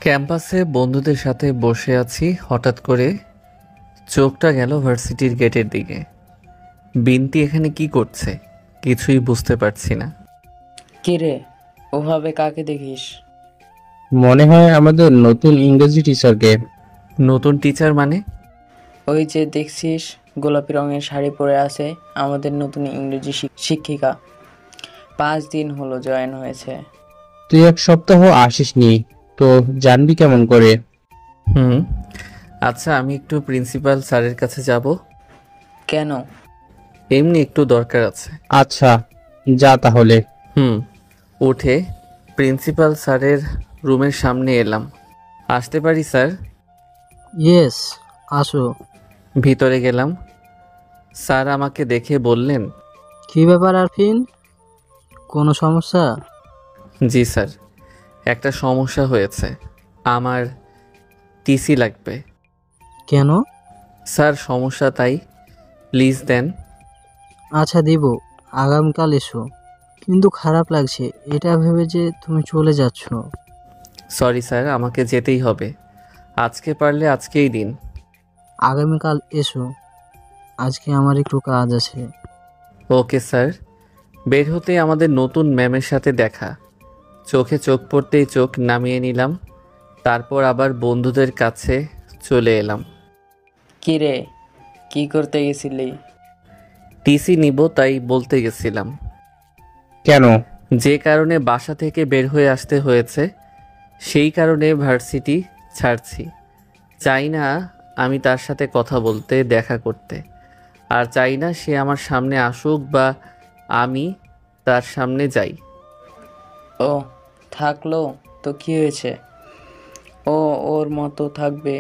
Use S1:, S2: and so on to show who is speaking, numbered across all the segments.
S1: ক্যাম্পাসে বন্ধুদের সাথে বসে আছি, হঠাৎ করে চোখটা গেল ভার্সিটির গেটের দিকে। বিনতি এখানে কি করছে কিছুই বুঝতে পারছি না।
S2: কিরে, ওভাবে কাকে দেখিস?
S3: মনে হয় আমাদের নতুন ইংরেজি টিচারকে।
S1: নতুন টিচার মানে?
S2: ওই যে দেখছিস, গোলাপি রঙের শাড়ি পরে আছে, আমাদের নতুন ইংরেজি শিক্ষিকা। 5 দিন হলো জয়েন হয়েছে।
S3: তুই 1 সপ্তাহ আসিসনি, তো জানবি কেমন করে?
S1: আচ্ছা, আমি একটু প্রিন্সিপাল স্যারের কাছে যাব।
S2: কেন?
S1: এমনি একটু দরকার আছে।
S3: আচ্ছা, যা তাহলে।
S1: উঠে প্রিন্সিপাল স্যারের রুমের সামনে এলাম। আসতে পারি স্যার?
S4: ইয়েস, আসো।
S1: ভিতরে গেলাম। স্যার আমাকে দেখে বললেন,
S4: কি ব্যাপার আরফিন, কোনো সমস্যা?
S1: জি স্যার, একটা সমস্যা হয়েছে। আমার টিসি লাগবে।
S4: কেন?
S1: স্যার সমস্যা তাই, প্লিজ দেন।
S4: আচ্ছা দিব, আগামীকাল এসো। কিন্তু খারাপ লাগছে এটা ভেবে যে তুমি চলে যাচ্ছ।
S1: সরি স্যার, আমাকে যেতেই হবে। আজকে পারলে আজকেই দিন।
S4: আগামীকাল এসো, আজকে আমার একটু কাজ আছে।
S1: Okay sir. বের হতেই আমাদের নতুন ম্যামের সাথে দেখা। চোখে চোখ পড়তেই চোখ নামিয়ে নিলাম। তারপর আবার বন্ধুদের কাছে চলে এলাম।
S2: কিরে, কি করতে গেছিলি?
S1: টিসি নিব তাই বলতে গেছিলাম।
S3: কেন?
S1: যে কারণে বাসা থেকে বের হয়ে আসতে হয়েছে, সেই কারণে ভার্সিটি ছাড়ছি। চাই না আমি তার সাথে কথা বলতে, দেখা করতে। আর চাই না সে আমার সামনে আসুক বা আমি তার সামনে যাই।
S2: ও থাকলো তো কি হয়েছে? ও ওর মতো থাকবে,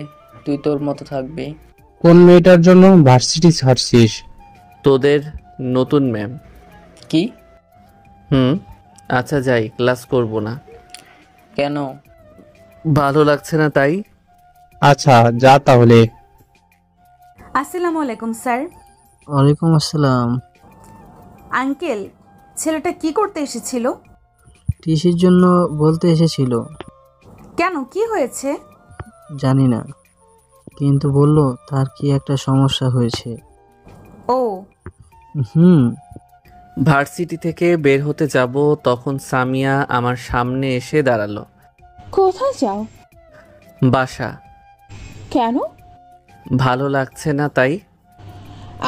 S2: তুই তোর মতো থাকবি।
S3: কোন মেয়েটার জন্য ভার্সিটি ছাড়ছিস?
S1: তোদের নতুন ম্যাম।
S2: কি?
S1: আচ্ছা যাই, ক্লাস করব না।
S2: কেন?
S1: ভালো লাগছে না তাই।
S3: আচ্ছা, যা তাহলে।
S5: আসসালামু আলাইকুম স্যার।
S4: ওয়ালাইকুম আসসালাম।
S5: আঙ্কেল, ছেলেটা কি করতে এসেছিল?
S4: টিসির জন্য বলতে এসেছিল।
S5: কেন, কি হয়েছে?
S4: জানি না, কিন্তু বললো তার কি একটা সমস্যা হয়েছে।
S5: ও
S4: হুম।
S1: ভার্সিটি থেকে বের হতে যাব, তখন সামিয়া আমার সামনে এসে দাঁড়ালো।
S6: কোথায় যাও?
S1: বাসা।
S6: কেন?
S1: ভালো লাগছে না তাই।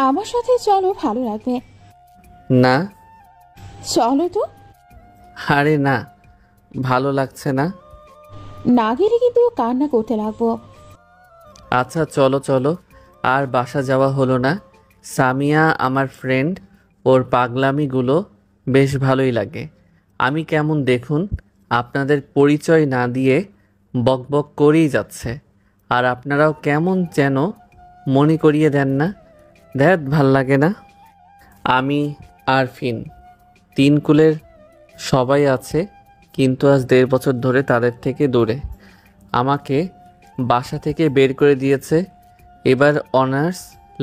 S6: আমার সাথে চলো, ভালো লাগবে।
S1: না।
S6: চলো তো।
S1: আরে না, ভালো লাগছে না।
S6: না গেলে কিন্তু কান্না করতে লাগবো।
S1: আচ্ছা চলো চলো। আর বাসা যাওয়া হলো না। সামিয়া আমার ফ্রেন্ড, ওর পাগলামিগুলো বেশ ভালোই লাগে। আমি কেমন দেখুন, আপনাদের পরিচয় না দিয়ে বকবক করেই যাচ্ছে। আর আপনারাও কেমন যেন মনে করিয়ে দেন না। ধ্যাত ভাল লাগে না। আমি আরফিন, 3 কুলের সবাই আছে, কিন্তু আজ 1.5 বছর ধরে তাদের থেকে দূরে। আমাকে বাসা থেকে বের করে দিয়েছে। এবার অনার্স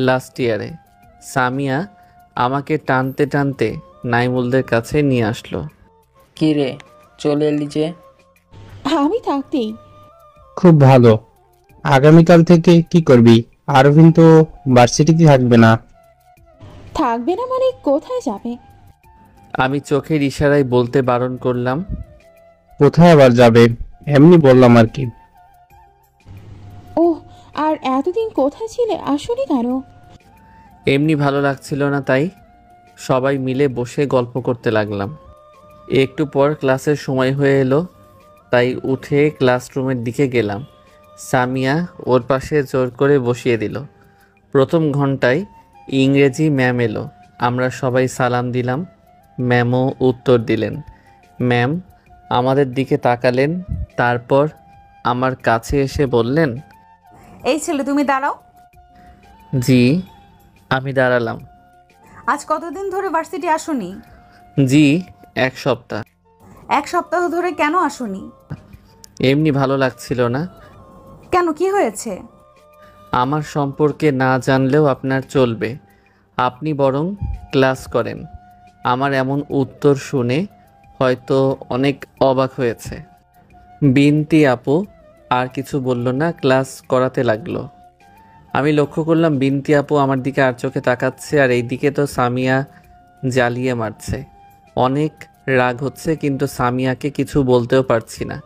S1: লাস্ট ইয়ারে। সামিয়া আমাকে টানতে টানতে নাইমুলদের কাছে নিয়ে আসলো।
S2: কিরে, চলে এলি যে?
S6: আমি থাকতেই।
S3: খুব ভালো। আগামীকাল থেকে কি করবি? আরভিন তো ভার্সিটিতে থাকবে না।
S6: থাকবে না মানে কোথায় যাবে?
S1: আমি চোখের ইশারায় বলতে বারণ করলাম।
S3: কোথায় আবার যাবে? এমনি বললাম আর কি।
S6: ও, আর এতদিন কোথায় ছিলে, আসলে কেন?
S1: এমনি ভালো লাগছিল না তাই। সবাই মিলে বসে গল্প করতে লাগলাম। একটু পর ক্লাসের সময় হয়ে এলো, তাই উঠে ক্লাসরুমের দিকে গেলাম। সামিয়া ওর পাশে জোর করে বসিয়ে দিল। প্রথম ঘন্টায় ইংরেজি ম্যাম এলো। আমরা সবাই সালাম দিলাম। ম্যামও উত্তর দিলেন। ম্যাম আমাদের দিকে তাকালেন, তারপর আমার কাছে এসে বললেন,
S5: এই ছেলে, তুমি দাঁড়াও।
S1: জি। আমি দাঁড়ালাম।
S5: আজ কতদিন ধরে ভার্সিটি আসোনি?
S1: জি, 1 সপ্তাহ।
S5: 1 সপ্তাহ ধরে কেন আসোনি?
S1: এমনি ভালো লাগছিল না।
S5: কেন, কি হয়েছে?
S1: আমার সম্পর্কে না জানলেও আপনার চলবে। আপনি বরং ক্লাস করেন। আমার এমন উত্তর শুনে হয়তো অনেক অবাক হয়েছে। বিনতি আপু আর কিছু বলল না, ক্লাস করাতে লাগলো। আমি লক্ষ্য করলাম বিনতি আপু আমার দিকে আর চোখে তাকাচ্ছে, আর এইদিকে তো সামিয়া জ্বালিয়ে মারছে। অনেক রাগ হচ্ছে, কিন্তু সামিয়াকে কিছু বলতেও পারছি না।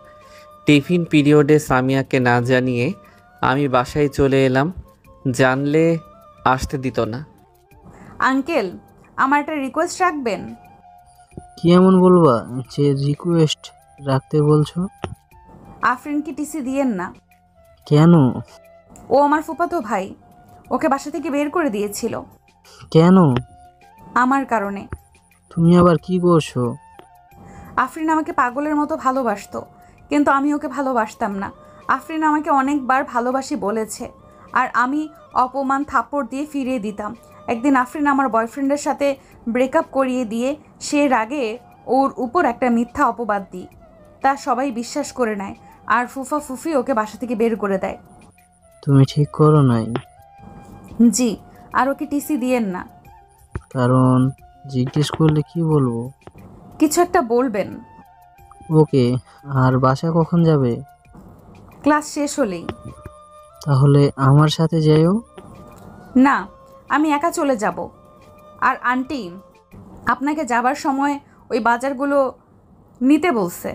S1: টিফিন পিরিয়ডে সামিয়াকে না জানিয়ে আমি বাসায় চলে এলাম। জানলে আসতে দিত না।
S5: আঙ্কেল, আমার একটা রিকোয়েস্ট রাখবেন?
S4: কি এমন বলবা যে রিকোয়েস্ট রাখতে বলছো?
S5: আফরিনকে টিসি দিয়েন না।
S4: কেন?
S5: ও আমার ফুফাতো ভাই, ওকে বাসা থেকে বের করে দিয়েছিল।
S4: কেন?
S5: আমার কারণে।
S4: তুমি আবার কি করছো?
S5: আফরিন আমাকে পাগলের মতো ভালোবাসতো, কিন্তু আমি ওকে ভালোবাসতাম না। আফরিন আমাকে অনেকবার ভালোবাসি বলেছে, আর আমি অপমান থাপ্পড় দিয়ে ফিরিয়ে দিতাম। একদিন আফরিন আমার বয়ফ্রেন্ডের সাথে ব্রেকআপ করিয়ে দিয়ে সে রাগে ওর উপর একটা মিথ্যা অপবাদ দিই। তা সবাই বিশ্বাস করে নেয়, আর ফুফা ফুফি ওকে বাসা থেকে বের করে দেয়।
S4: তুমি ঠিক করো নাই?
S5: জি, আর ওকে টিসি দিয়েন না।
S4: কারণ জিজ্ঞেস করলে কি বলবো?
S5: কিছু একটা বলবেন।
S4: ওকে, আর বাসা কখন যাবে?
S5: ক্লাস শেষ হলেই।
S4: তাহলে আমার সাথে যাইও।
S5: না, আমি একা চলে যাব। আর আন্টি আপনাকে যাবার সময় ওই বাজারগুলো নিতে বলছে।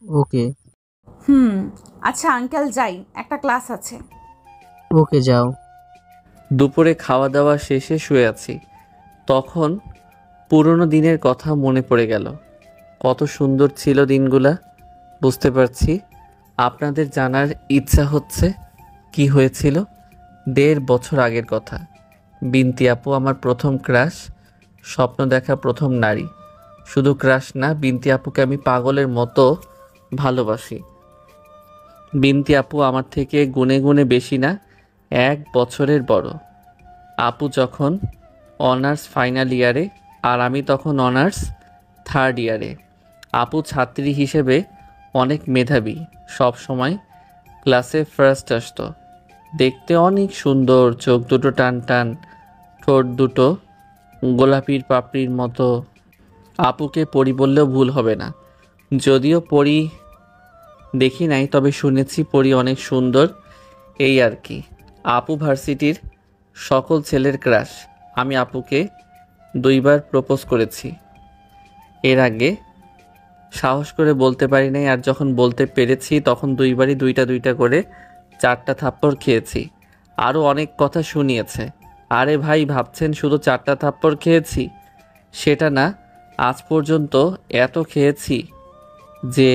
S4: ওকে।
S5: আচ্ছা আঙ্কেল, যাই, একটা ক্লাস আছে।
S4: ওকে, যাও।
S1: দুপুরে খাওয়া দাওয়া শেষে শুয়ে আছি, তখন পুরনো দিনের কথা মনে পড়ে গেল। কত সুন্দর ছিল দিনগুলা। বুঝতে পারছি আপনাদের জানার ইচ্ছা হচ্ছে কি হয়েছিল। 1.5 বছর আগের কথা। বিনতি আপু আমার প্রথম ক্রাশ, স্বপ্ন দেখা প্রথম নারী। শুধু ক্রাশ না, বিনতি আপুকে আমি পাগলের মতো ভালোবাসি। বিনতি আপু আমার থেকে গুণে গুণে বেশি না, 1 বছরের বড়। আপু যখন অনার্স ফাইনাল ইয়ারে, আর আমি তখন অনার্স 3rd ইয়ারে। আপু ছাত্রী হিসেবে অনেক মেধাবী, সব সময় ক্লাসে ফার্স্ট আসতো। দেখতে অনেক সুন্দর, চোখ দুটো টান টান, ঠোঁট দুটো গোলাপির পাপড়ির মতো। আপুকে পরি বললেও ভুল হবে না, যদিও পরি দেখি নাই, তবে শুনেছি পরি অনেক সুন্দর, এই আর কি। আপু ভার্সিটির সকল ছেলের ক্রাশ। আমি আপুকে 2বার প্রপোজ করেছি। এর আগে সাহস করে বলতে পারি নাই, আর যখন বলতে পেরেছি তখন 2বারই 2টা করে 4টা থাপ্পড় খেয়েছি। আরও অনেক কথা শুনিয়েছে। আরে ভাই, ভাবছেন শুধু 4টা থাপ্পড় খেয়েছি? সেটা না, আজ পর্যন্ত এত খেয়েছি যে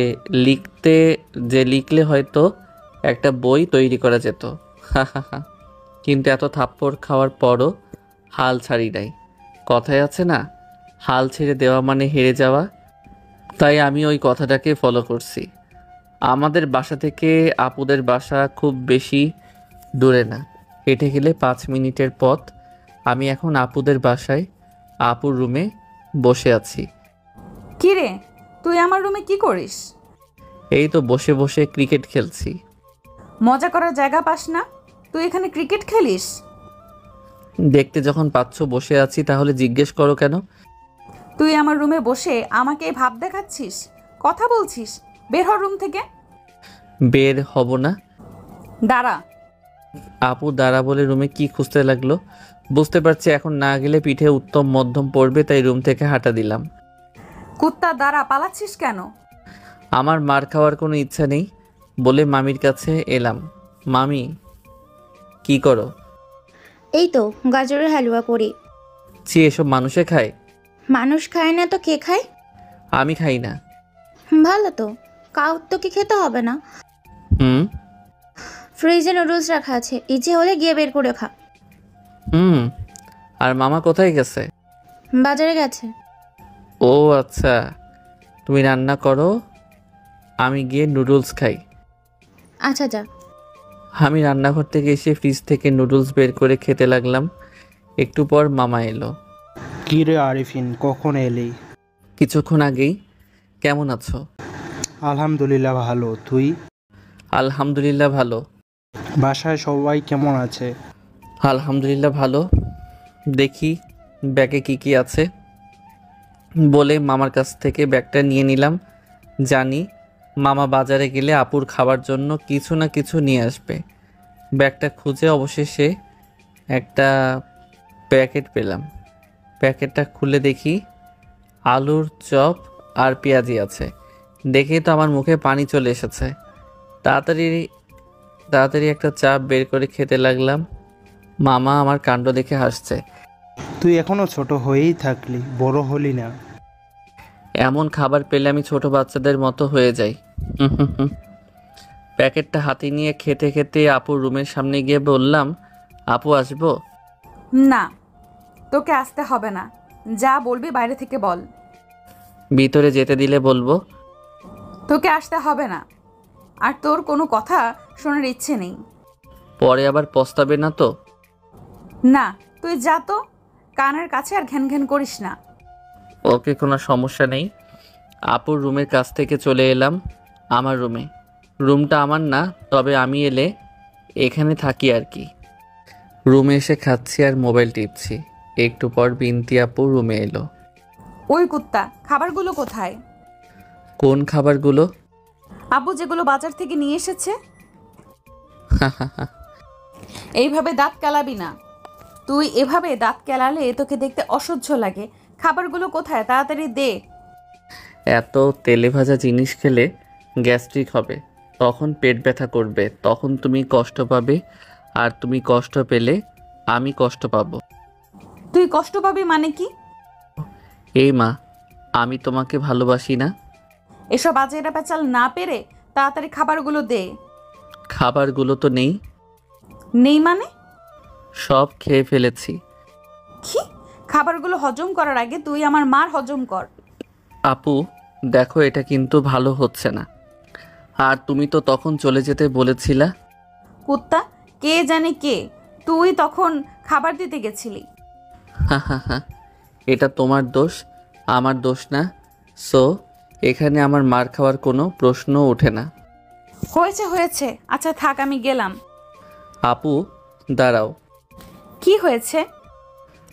S1: লিখলে হয়তো একটা বই তৈরি করা যেত। হা হা হা। কিন্তু এত থাপ্পড় খাওয়ার পরও হাল ছাড়ি নাই। কথায় আছে না, হাল ছেড়ে দেওয়া মানে হেরে যাওয়া। তাই আমি ওই কথাটাকে ফলো করছি। আমাদের বাসা থেকে আপুদের বাসা খুব বেশি দূরে না, হেঁটে গেলে 5 মিনিটের পথ। আমি এখন আপুদের বাসায় আপুর রুমে বসে আছি।
S5: কি রে, তুই আমার রুমে কি করিস?
S1: এই তো বসে বসে ক্রিকেট খেলছি।
S5: মজা করার জায়গা পাস না? তুই এখানে ক্রিকেট খেলিস?
S1: দেখতে যখন পাচ্ছ বসে আছি, তাহলে জিজ্ঞেস করো কেন?
S5: তুই আমার রুমে বসে আমাকে ভাব দেখাচ্ছিস, কথা বলছিস? বের হ রুম থেকে।
S1: বের হব না।
S5: দাঁড়া।
S1: আপু দাঁড়া বলে রুমে কি খুঁজতে লাগলো। বুঝতে পারছি এখন না গেলে পিঠে উত্তম মধ্যম পড়বে, তাই রুম থেকে হাঁটা দিলাম।
S5: কুত্তা, দাঁড়া, পালাচ্ছিস কেন?
S1: আমার মার খাওয়ার কোনো ইচ্ছা নেই বলে মামির কাছে এলাম। মামি, কি করো?
S7: এই তো গাজরের হালুয়া করি।
S1: ছি, এসব মানুষে খায়?
S7: মানুষ খায় না তো কে খায়?
S1: আমি খাই না।
S7: ভালো তো, কাউ তো কি খেতে হবে না।
S1: হুম
S7: ফ্রিজে নুডলস রাখা আছে, ইচ্ছে হলে গিয়ে বের করে খা।
S1: হুম আর মামা কোথায় গেছে?
S7: বাজারে গেছে।
S1: ও আচ্ছা, তুমি রান্না করো, আমি গিয়ে নুডলস খাই।
S7: আচ্ছা যা।
S1: আমি রান্নাঘর থেকে এসে ফ্রিজ থেকে নুডলস বের করে খেতে লাগলাম। একটু পর মামা এলো।
S8: কি রে আরিফিন, কখন এলি?
S1: কিছুক্ষণ আগেই। কেমন আছো?
S8: আলহামদুলিল্লাহ ভালো, তুই?
S1: আলহামদুলিল্লাহ ভালো।
S8: বাসায় সবাই কেমন আছে?
S1: আলহামদুলিল্লাহ ভালো। দেখি ব্যাগে কি কি আছে। বলে মামার কাছ থেকে ব্যাগটা নিয়ে নিলাম। জানি মামা বাজারে গেলে আপুর খাবার জন্য কিছু না কিছু নিয়ে আসবে। ব্যাগটা খুঁজে অবশেষে একটা প্যাকেট পেলাম। প্যাকেটটা খুলে দেখি আলুর চপ আর পেঁয়াজি আছে। দেখেই তো আমার মুখে পানি চলে এসেছে। তাড়াতাড়ি তাড়াতাড়ি একটা চাপ বের করে খেতে লাগলাম। মামা আমার কাণ্ড দেখে হাসছে।
S8: তুই এখনো ছোট হয়েই থাকলি, বড় হলি না।
S1: এমন খাবার পেলে আমি ছোট বাচ্চাদের মতো হয়ে যাই। প্যাকেটটা হাতে নিয়ে খেতে খেতে আপুর রুমের সামনে গিয়ে বললাম, আপু আসবো?
S5: না, তোকে আসতে হবে না। যা বলবি বাইরে থেকে বল।
S1: ভিতরে যেতে দিলে বলবো।
S5: তোকে আসতে হবে না, আর তোর কোনো কথা শোনার ইচ্ছে নেই।
S1: পরে আবার পস্তাবে না তো?
S5: না, তুই যা তো, কানের কাছে আর ঘ্যান ঘ্যান করিস না।
S1: ওকে, কোনো সমস্যা নেই। আপুর রুমের কাছ থেকে চলে এলাম আমার রুমে। রুমটা আমার না, তবে আমি এলে এখানে থাকি আর কি। রুমে এসে খাচ্ছি আর মোবাইল টিপছি। একটু পর বিনতি আপু রুমে এলো।
S5: ওই কুত্তা, খাবারগুলো কোথায়?
S1: কোন খাবারগুলো?
S5: আব্বু যেগুলো বাজার থেকে নিয়ে এসেছে। এইভাবে দাঁত কেলাবি না। তুই এভাবে দাঁত কেলালে তোকে দেখতে অসহ্য লাগে। খাবারগুলো কোথায়? তাড়াতাড়ি দে।
S1: এত তেলে ভাজা জিনিস খেলে গ্যাস্ট্রিক হবে, তখন পেট ব্যথা করবে, তখন তুমি কষ্ট পাবে, আর তুমি কষ্ট পেলে আমি কষ্ট পাবো।
S5: তুই কষ্ট পাবি মানে কি?
S1: এই মা, আমি তোমাকে ভালোবাসি না।
S5: এসব আজেরা পেঁচাল না পেরে তাড়াতাড়ি খাবারগুলো দে।
S1: খাবারগুলো তো নেই।
S5: নেই মানে?
S1: সব খেয়ে ফেলেছি।
S5: কি? খাবারগুলো হজম করার আগে তুই আমার মার হজম কর।
S1: আপু দেখো, এটা কিন্তু ভালো হচ্ছে না। আর তুমি তো তখন চলে যেতে বলেছিলা।
S5: কুত্তা, কে জানে কে, তুই তখন খাবার দিতে গেছিলি।
S1: এটা তোমার দোষ, আমার দোষ না। সো এখানে আমার মার খাওয়ার কোনো প্রশ্ন ওঠে না।
S5: হয়েছে হয়েছে, আচ্ছা থাক, আমি গেলাম।
S1: আপু দাঁড়াও।
S5: কি হয়েছে?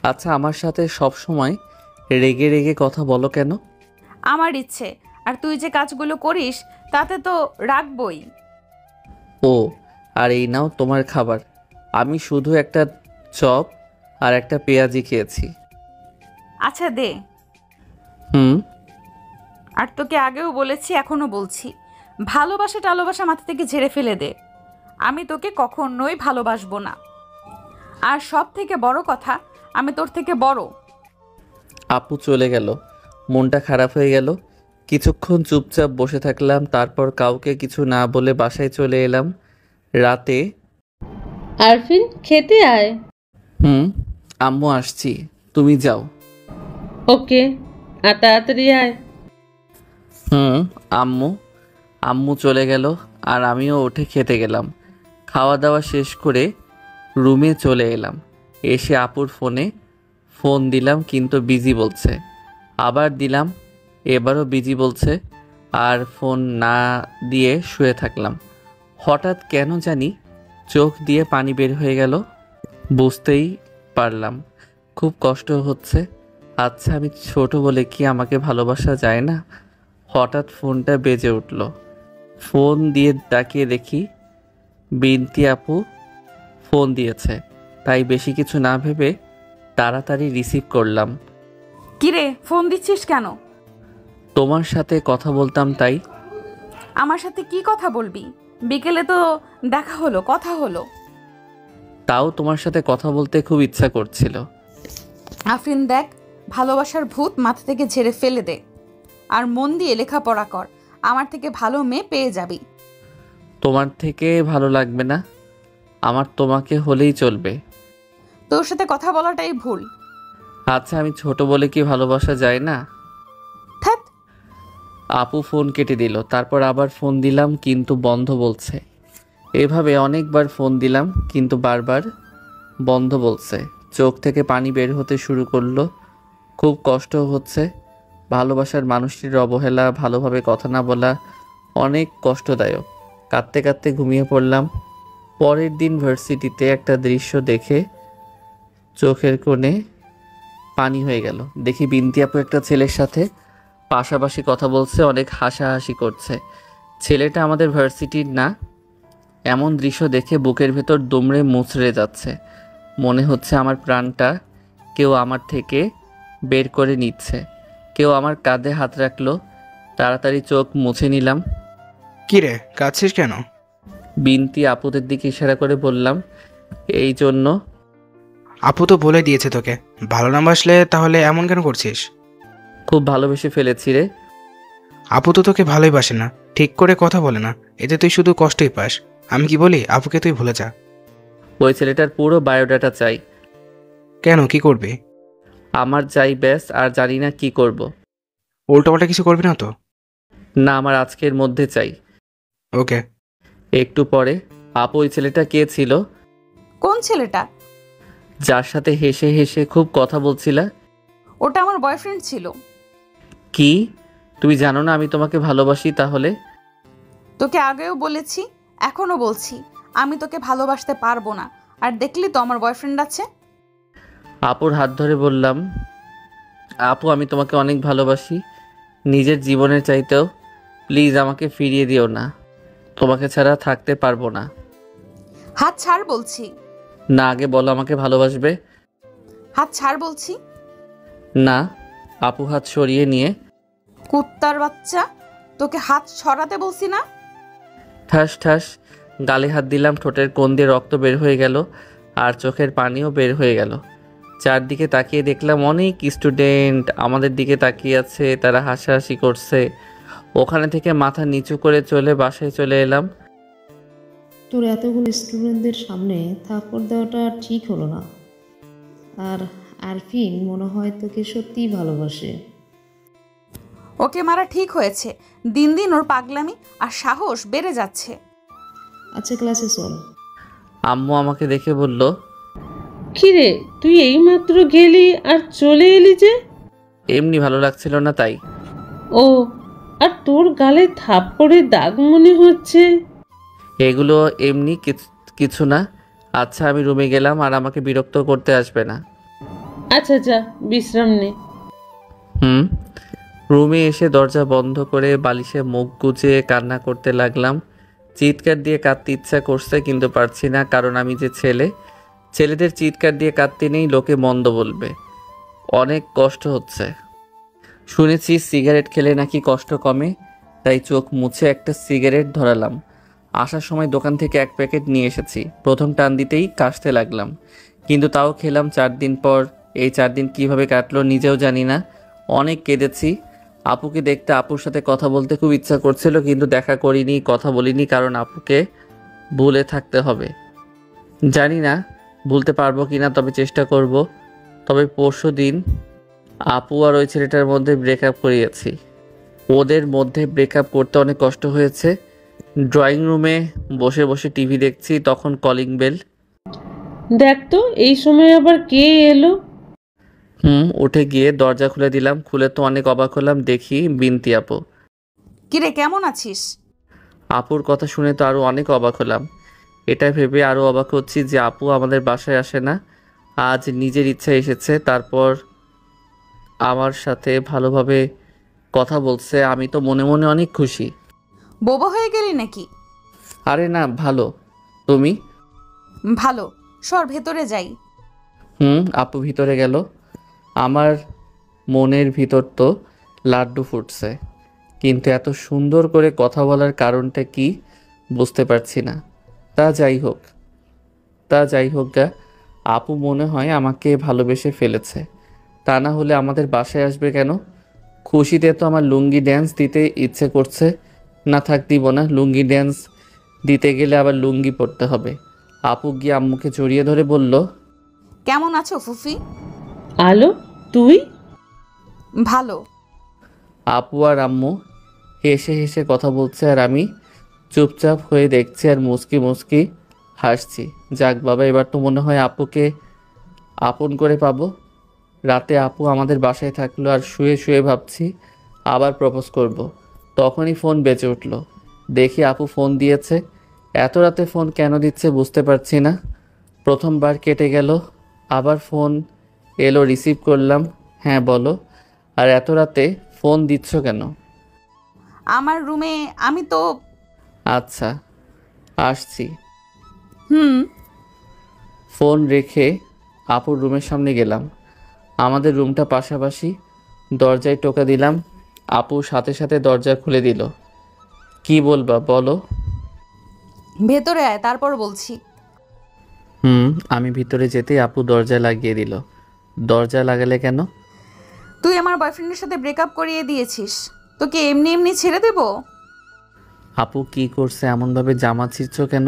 S1: আচ্ছা, আমার সাথে সব সময় রেগে রেগে কথা বলো কেন?
S5: আমার ইচ্ছে, আর তুই যে কাজগুলো করিস তাতে তো রাখবই।
S1: ও, আর এই নাও তোমার খাবার। আমি শুধু একটা চপ আর একটা পেঁয়াজি খেয়েছি।
S5: আচ্ছা দে।
S1: হুম।
S5: আর তোকে আগেও বলেছি, এখনো বলছি, ভালোবাসা টালোবাসা মাথা থেকে ঝেড়ে ফেলে দে। আমি তোকে কখনোই ভালোবাসবো না। আর সব থেকে বড় কথা, আমি তোর থেকে বড়।
S1: আপু চলে গেল, মনটা খারাপ হয়ে গেল। কিছুক্ষণ চুপচাপ বসে থাকলাম, তারপর কাউকে কিছু না বলে বাসায় চলে এলাম। রাতে
S9: আরফিন, খেতে আয়।
S1: আম্মু আসছি, তুমি যাও।
S9: ওকে, আর তাড়াতাড়ি আয়।
S1: আম্মু আম্মু চলে গেল, আর আমিও উঠে খেতে গেলাম। খাওয়া দাওয়া শেষ করে রুমে চলে এলাম। এসে আপুর ফোনে ফোন দিলাম, কিন্তু বিজি বলছে। আবার দিলাম, এবারও বিজি বলছে। আর ফোন না দিয়ে শুয়ে থাকলাম। হঠাৎ কেন জানি চোখ দিয়ে পানি বের হয়ে গেল। বুঝতেই পারলাম খুব কষ্ট হচ্ছে। আচ্ছা, আমি ছোট বলে কি আমাকে ভালোবাসা যায় না? হঠাৎ ফোনটা বেজে উঠল। ফোন দিয়ে তাকিয়ে দেখি বিনতি আপু ফোন দিয়েছে, তাই বেশি কিছু না ভেবে তাড়াতাড়ি রিসিভ করলাম।
S5: কিরে, ফোন দিচ্ছিস কেন?
S1: তোমার সাথে কথা বলতাম তাই।
S5: আমার সাথে কি কথা বলবি? বিকেলে তো দেখা হলো, কথা হলো।
S1: তাও তোমার সাথে কথা বলতে খুব ইচ্ছা করছিল।
S5: আফরিন দেখ, ভালোবাসার ভূত মাথা থেকে ঝেড়ে ফেলে দে, আর মন দিয়ে লেখাপড়া কর। আমার থেকে ভালো মেয়ে পেয়ে যাবি।
S1: তোমার থেকে ভালো লাগবে না, আমার তোমাকে হলেই চলবে।
S5: তোর সাথে কথা বলাটাই ভুল।
S1: আচ্ছা, আমি ছোট বলে কি ভালোবাসা যায় না?
S5: ধ্যাৎ।
S1: আপু ফোন কেটে দিল, তারপর আবার ফোন দিলাম, কিন্তু বন্ধ বলছে। এভাবে অনেকবার ফোন দিলাম, কিন্তু বারবার বন্ধ বলছে। চোখ থেকে পানি বের হতে শুরু করলো। খুব কষ্ট হচ্ছে। ভালোবাসার মানুষটির অবহেলা, ভালোভাবে কথা না বলা অনেক কষ্টদায়ক। কাঁদতে কাঁদতে ঘুমিয়ে পড়লাম। পরের দিন ভার্সিটিতে একটা দৃশ্য দেখে চোখের কোণে পানি হয়ে গেল। দেখি বিন্তি আপু একটা ছেলের সাথে পাশাপাশি কথা বলছে, অনেক হাসাহাসি করছে। ছেলেটা আমাদের ভার্সিটির না। এমন দৃশ্য দেখে বুকের ভেতর দুমড়ে মুচড়ে যাচ্ছে। মনে হচ্ছে আমার প্রাণটা কেউ আমার থেকে বের করে নিচ্ছে। কেউ আমার কাঁধে হাত রাখলো। তাড়াতাড়ি চোখ মুছে নিলাম।
S8: কিরে, কাঁদছিস কেন?
S1: বিন্তি আপুদের দিকে ইশারা করে বললাম, এই জন্য।
S8: আপু তো বলে দিয়েছে তোকে, ভালো না বাসলে তাহলে এমন কেন করছিস?
S1: খুব ভালোবেসে ফেলেছি রে।
S8: আপু তো তোকে ভালোই বাসে না, ঠিক করে কথা বলে না, এতে তুই শুধু কষ্টই পাস। আমি কি বলি, আপুকে তুই ভুলে যা।
S1: ওই ছেলেটার পুরো বায়োডাটা চাই।
S8: কেন, কি করবি?
S1: আমার চাই ব্যাস, আর জানি না কি করব।
S8: উল্টোপাল্টা কিছু করবি না তো?
S1: না, আমার আজকের মধ্যে চাই।
S8: ওকে।
S1: একটু পরে, আপু ওই ছেলেটা কে ছিল
S5: কোন ছেলেটা?
S1: যার সাথে হেসে হেসে খুব কথা বলছিলা?
S5: ওটা আমার বয়ফ্রেন্ড ছিল।
S1: কি, তুমি জানো না আমি তোমাকে ভালোবাসি? তাহলে
S5: তোকে আগেও বলেছি, এখনো বলছি, আমি তোকে ভালোবাসতে পারবো না। আর দেখলি তো আমার বয়ফ্রেন্ড আছে।
S1: আপুর হাত ধরে বললাম, আপু আমি তোমাকে অনেক ভালোবাসি, নিজের জীবনের চাইতেও। প্লিজ আমাকে ফিরিয়ে দিও না, তোমাকে ছাড়া থাকতে পারবো না।
S5: হাত ছাড় বলছি।
S1: না, আগে বলো আমাকে ভালোবাসবে।
S5: হাত ছাড় বলছি।
S1: না। আপু হাত সরিয়ে নিয়ে,
S5: কুত্তার বাচ্চা, তোকে হাত সরাতে বলছি না।
S1: ঠাস ঠাস গালে হাত দিলাম। ঠোঁটের কোণ দিয়ে রক্ত বের হয়ে গেল, আর চোখের পানিও বের হয়ে গেল। চারদিকে তাকিয়ে দেখলাম অনেক স্টুডেন্ট আমাদের দিকে তাকিয়ে আছে, তারা হাসাহাসি করছে। ওখানে থেকে মাথা নিচু করে বাসায় চলে এলাম।
S10: তোর এতগুলো স্টুডেন্টদের সামনে থাপ্পড় দেওয়াটা ঠিক হলো না। আর আরফিন মনে হয় তোকে সত্যিই ভালোবাসে।
S5: ওকে মারা ঠিক হয়েছে। দিন দিন ওর পাগলামি আর সাহস বেড়ে যাচ্ছে।
S10: আচ্ছা, ক্লাসে চল।
S1: আম্মু আমাকে দেখে বলল,
S9: কিরে, তুই এইমাত্র গেলি আর চলে এলি যে?
S1: এমনি ভালো লাগছিল না তাই।
S9: ও, আর তোর গালে থাপ্পড়ের দাগ মনে হচ্ছে।
S1: এগুলো এমনি কিছু না। আচ্ছা আমি রুমে গেলাম, আর আমাকে বিরক্ত করতে আসবে না।
S9: আচ্ছা যা, বিশ্রাম নে।
S1: রুমে এসে দরজা বন্ধ করে বালিশে মুখ গুজে কান্না করতে লাগলাম। চিৎকার দিয়ে কাঁদতে ইচ্ছা করছে, কিন্তু পারছি না, কারণ আমি যে ছেলে। ছেলেদের চিৎকার দিয়ে কাঁদতে নেই, লোকে মন্দ বলবে। অনেক কষ্ট হচ্ছে। শুনেছি সিগারেট খেলে নাকি কষ্ট কমে, তাই চোখ মুছে একটা সিগারেট ধরালাম। আসার সময় দোকান থেকে এক প্যাকেট নিয়ে এসেছি। প্রথম টান দিতেই কাশতে লাগলাম, কিন্তু তাও খেলাম 4 দিন পর। এই 4 দিন কীভাবে কাটলো নিজেও জানি না। অনেক কেঁদেছি। আপুকে দেখতে, আপুর সাথে কথা বলতে খুব ইচ্ছা করছিল, কিন্তু দেখা করিনি, কথা বলিনি, কারণ আপুকে ভুলে থাকতে হবে। জানি না ভুলতে পারবো কি না, তবে চেষ্টা করব। তবে পরশুদিন আপু আর ওই ছেলেটার মধ্যে ব্রেকআপ করিয়েছি। ওদের মধ্যে ব্রেকআপ করতে অনেক কষ্ট হয়েছে। ড্রয়িং রুমে বসে বসে টিভি দেখছি, তখন কলিং বেল।
S9: দেখ তো এই সময় আবার কে এলো।
S1: উঠে গিয়ে দরজা খুলে দিলাম। খুলে তো অনেক অবাক হলাম, দেখি বিন্তি আপু।
S5: কিরে, কেমন আছিস?
S1: আপুর কথা শুনে তো আরও অনেক অবাক হলাম। এটা ভেবে আরও অবাক হচ্ছি যে আপু আমাদের বাসায় আসে না, আজ নিজের ইচ্ছা এসেছে। তারপর আমার সাথে ভালোভাবে কথা বলছে। আমি তো মনে মনে অনেক খুশি।
S5: বোবা হয়ে গেলি নাকি?
S1: আরে না, ভালো। তুমি?
S5: ভালো। সর, ভেতরে যাই।
S1: আপু ভিতরে গেল। আমার মনের ভিতর তো লাড্ডু ফুটছে, কিন্তু এত সুন্দর করে কথা বলার কারণটা কি বুঝতে পারছি না। তা যাই হোক গা, আপু মনে হয় আমাকে ভালোবেসে ফেলেছে। তা না হলে আমাদের বাসায় আসবে কেন? খুশিতে তো আমার লুঙ্গি ড্যান্স দিতে ইচ্ছে করছে। না থাক, দিব না। লুঙ্গি ড্যান্স দিতে গেলে আবার লুঙ্গি পরতে হবে। আপু গিয়ে আম্মুকে জড়িয়ে ধরে বলল,
S5: কেমন আছো ফুফি?
S9: আলো, তুই?
S5: ভালো।
S1: আপু আর আম্মু হেসে হেসে কথা বলছে, আর আমি চুপচাপ হয়ে দেখছি আর মুচকি মুচকি হাসছি। যাক বাবা, এবার তো মনে হয় আপুকে আপন করে পাবো। রাতে আপু আমাদের বাসায় থাকলো, আর শুয়ে শুয়ে ভাবছি আবার প্রপোজ করব। তখনই ফোন বেজে উঠল। দেখি আপু ফোন দিয়েছে। এত রাতে ফোন কেন দিচ্ছে বুঝতে পারছি না। প্রথমবার কেটে গেল, আবার ফোন এলো, রিসিভ করলাম। হ্যাঁ বলো। আর এত রাতে ফোন দিচ্ছ কেন?
S5: আমার রুমে আমি তো।
S1: আচ্ছা, আসছি।
S5: হুম।
S1: ফোন রেখে আপুর রুমের সামনে গেলাম। আমাদের রুমটা পাশাপাশি। দরজায় টোকা দিলাম। আপু সাথে সাথে দরজা খুলে দিল। কি বলবা বলো?
S5: ভেতরে আয়, তারপর বলছি।
S1: আমি ভিতরে যেতেই আপু দরজা লাগিয়ে দিল। দরজা লাগালে কেন?
S5: তুই আমার বয়ফ্রেন্ডের সাথে ব্রেকআপ করিয়ে দিয়েছিস, তোকে এমনি এমনি ছেড়ে দেব?
S1: আপু কি করছে এমনভাবে জামা ছিঁড়ছ কেন?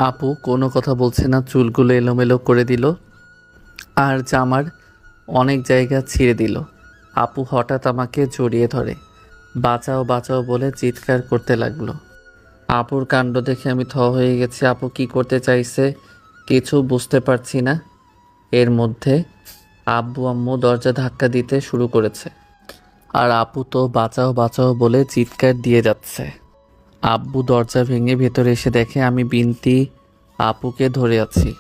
S1: আপু কোনো কথা বলছে না, চুলগুলো এলোমেলো করে দিল আর জামার অনেক জায়গা ছিঁড়ে দিল। আপু হঠাৎ আমাকে জড়িয়ে ধরে বাঁচাও বাঁচাও বলে চিৎকার করতে লাগলো। আপুর কাণ্ড দেখে আমি থ হয়ে গেছি। আপু কি করতে চাইছে কিছু বুঝতে পারছি না। এর মধ্যে আব্বু আম্মু দরজা ধাক্কা দিতে শুরু করেছে আর আপু তো বাঁচাও বাঁচাও বলে চিৎকার দিয়ে যাচ্ছে। আব্বু দরজা ভেঙে ভেতরে এসে দেখে আমি বিনতি আপুকে ধরে আছি।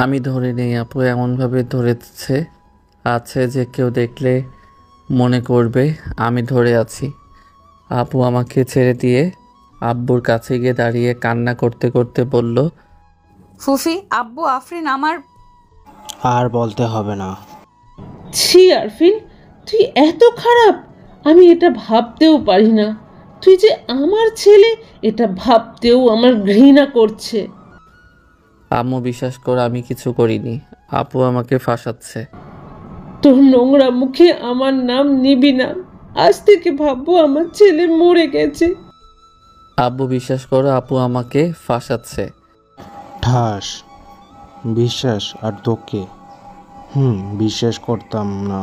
S1: আমি ধরে নেই, আপু এমনভাবে ধরেছে আছে যে কেউ দেখলে মনে করবে আমি ধরে আছি। আপু আমাকে ছেড়ে দিয়ে আব্বুর কাছে গিয়ে দাঁড়িয়ে কান্না করতে করতে বলল,
S5: ফুফি, আব্বু আফরিন আমার।
S11: আর বলতে হবে না।
S9: ছি আরফিন, তুই এত খারাপ! আমি এটা ভাবতেও পারি না। তুই যে আমার ছেলে এটা ভাবতেও আমার ঘৃণা করছে।
S1: আম্মু বিশ্বাস কর আমি কিছু করিনি, আপু আমাকে ফাঁসাচ্ছে।
S9: তোর নোংরা মুখে আমার নাম নিবি না। আজ থেকে ভাববো আমার ছেলে মরে গেছে।
S1: আব্বু বিশ্বাস করো আপু আমাকে ফাঁসাচ্ছে।
S11: ঠাস বিশ্বাস আর তোকে বিশ্বাস করতাম না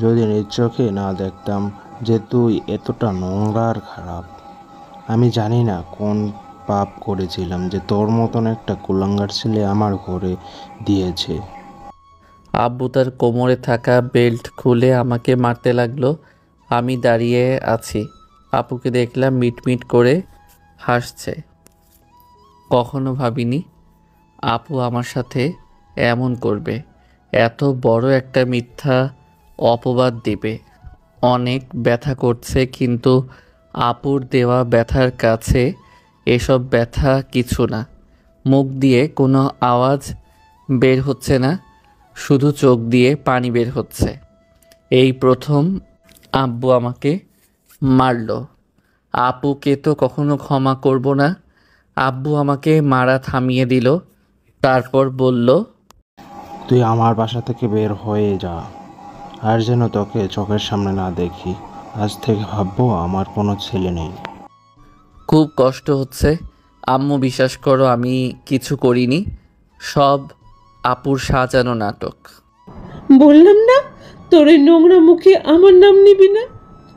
S11: যদি নিজ চোখে না দেখতাম যে তুই এতটা নোংরা আর খারাপ। আমি জানি না কোন পাপ করেছিলাম যে তোর মতন একটা কুলাঙ্গার ছেলে আমার ঘরে দিয়েছে।
S1: আব্বু তার কোমরে থাকা বেল্ট খুলে আমাকে মারতে লাগলো। আমি দাঁড়িয়ে আছি। আপুকে দেখলাম মিটমিট করে হাসছে। কখনো ভাবিনি আপু আমার সাথে এমন করবে, এত বড় একটা মিথ্যা অপবাদ দিবে। অনেক ব্যথা করছে, কিন্তু আপুর দেওয়া ব্যথার কাছে এসব ব্যথা কিছু না। মুখ দিয়ে কোনো আওয়াজ বের হচ্ছে না, শুধু চোখ দিয়ে পানি বের হচ্ছে। এই প্রথম আব্বু আমাকে মারলো। আপুকে তো কখনো ক্ষমা করব না। আব্বু আমাকে মারা থামিয়ে দিল, তারপর বলল,
S11: তুই আমার বাসা থেকে বের হয়ে যা, আর যেন তোকে চোখের সামনে না দেখি। আজ থেকে ভাববো আমার কোনো ছেলে নেই।
S1: খুব কষ্ট হচ্ছে আম্মু, বিশ্বাস করো আমি কিছু করিনি, সব আপুর সাজানো নাটক।
S9: বললাম না তোর এই নোংরা মুখে আমার নাম নিবি না।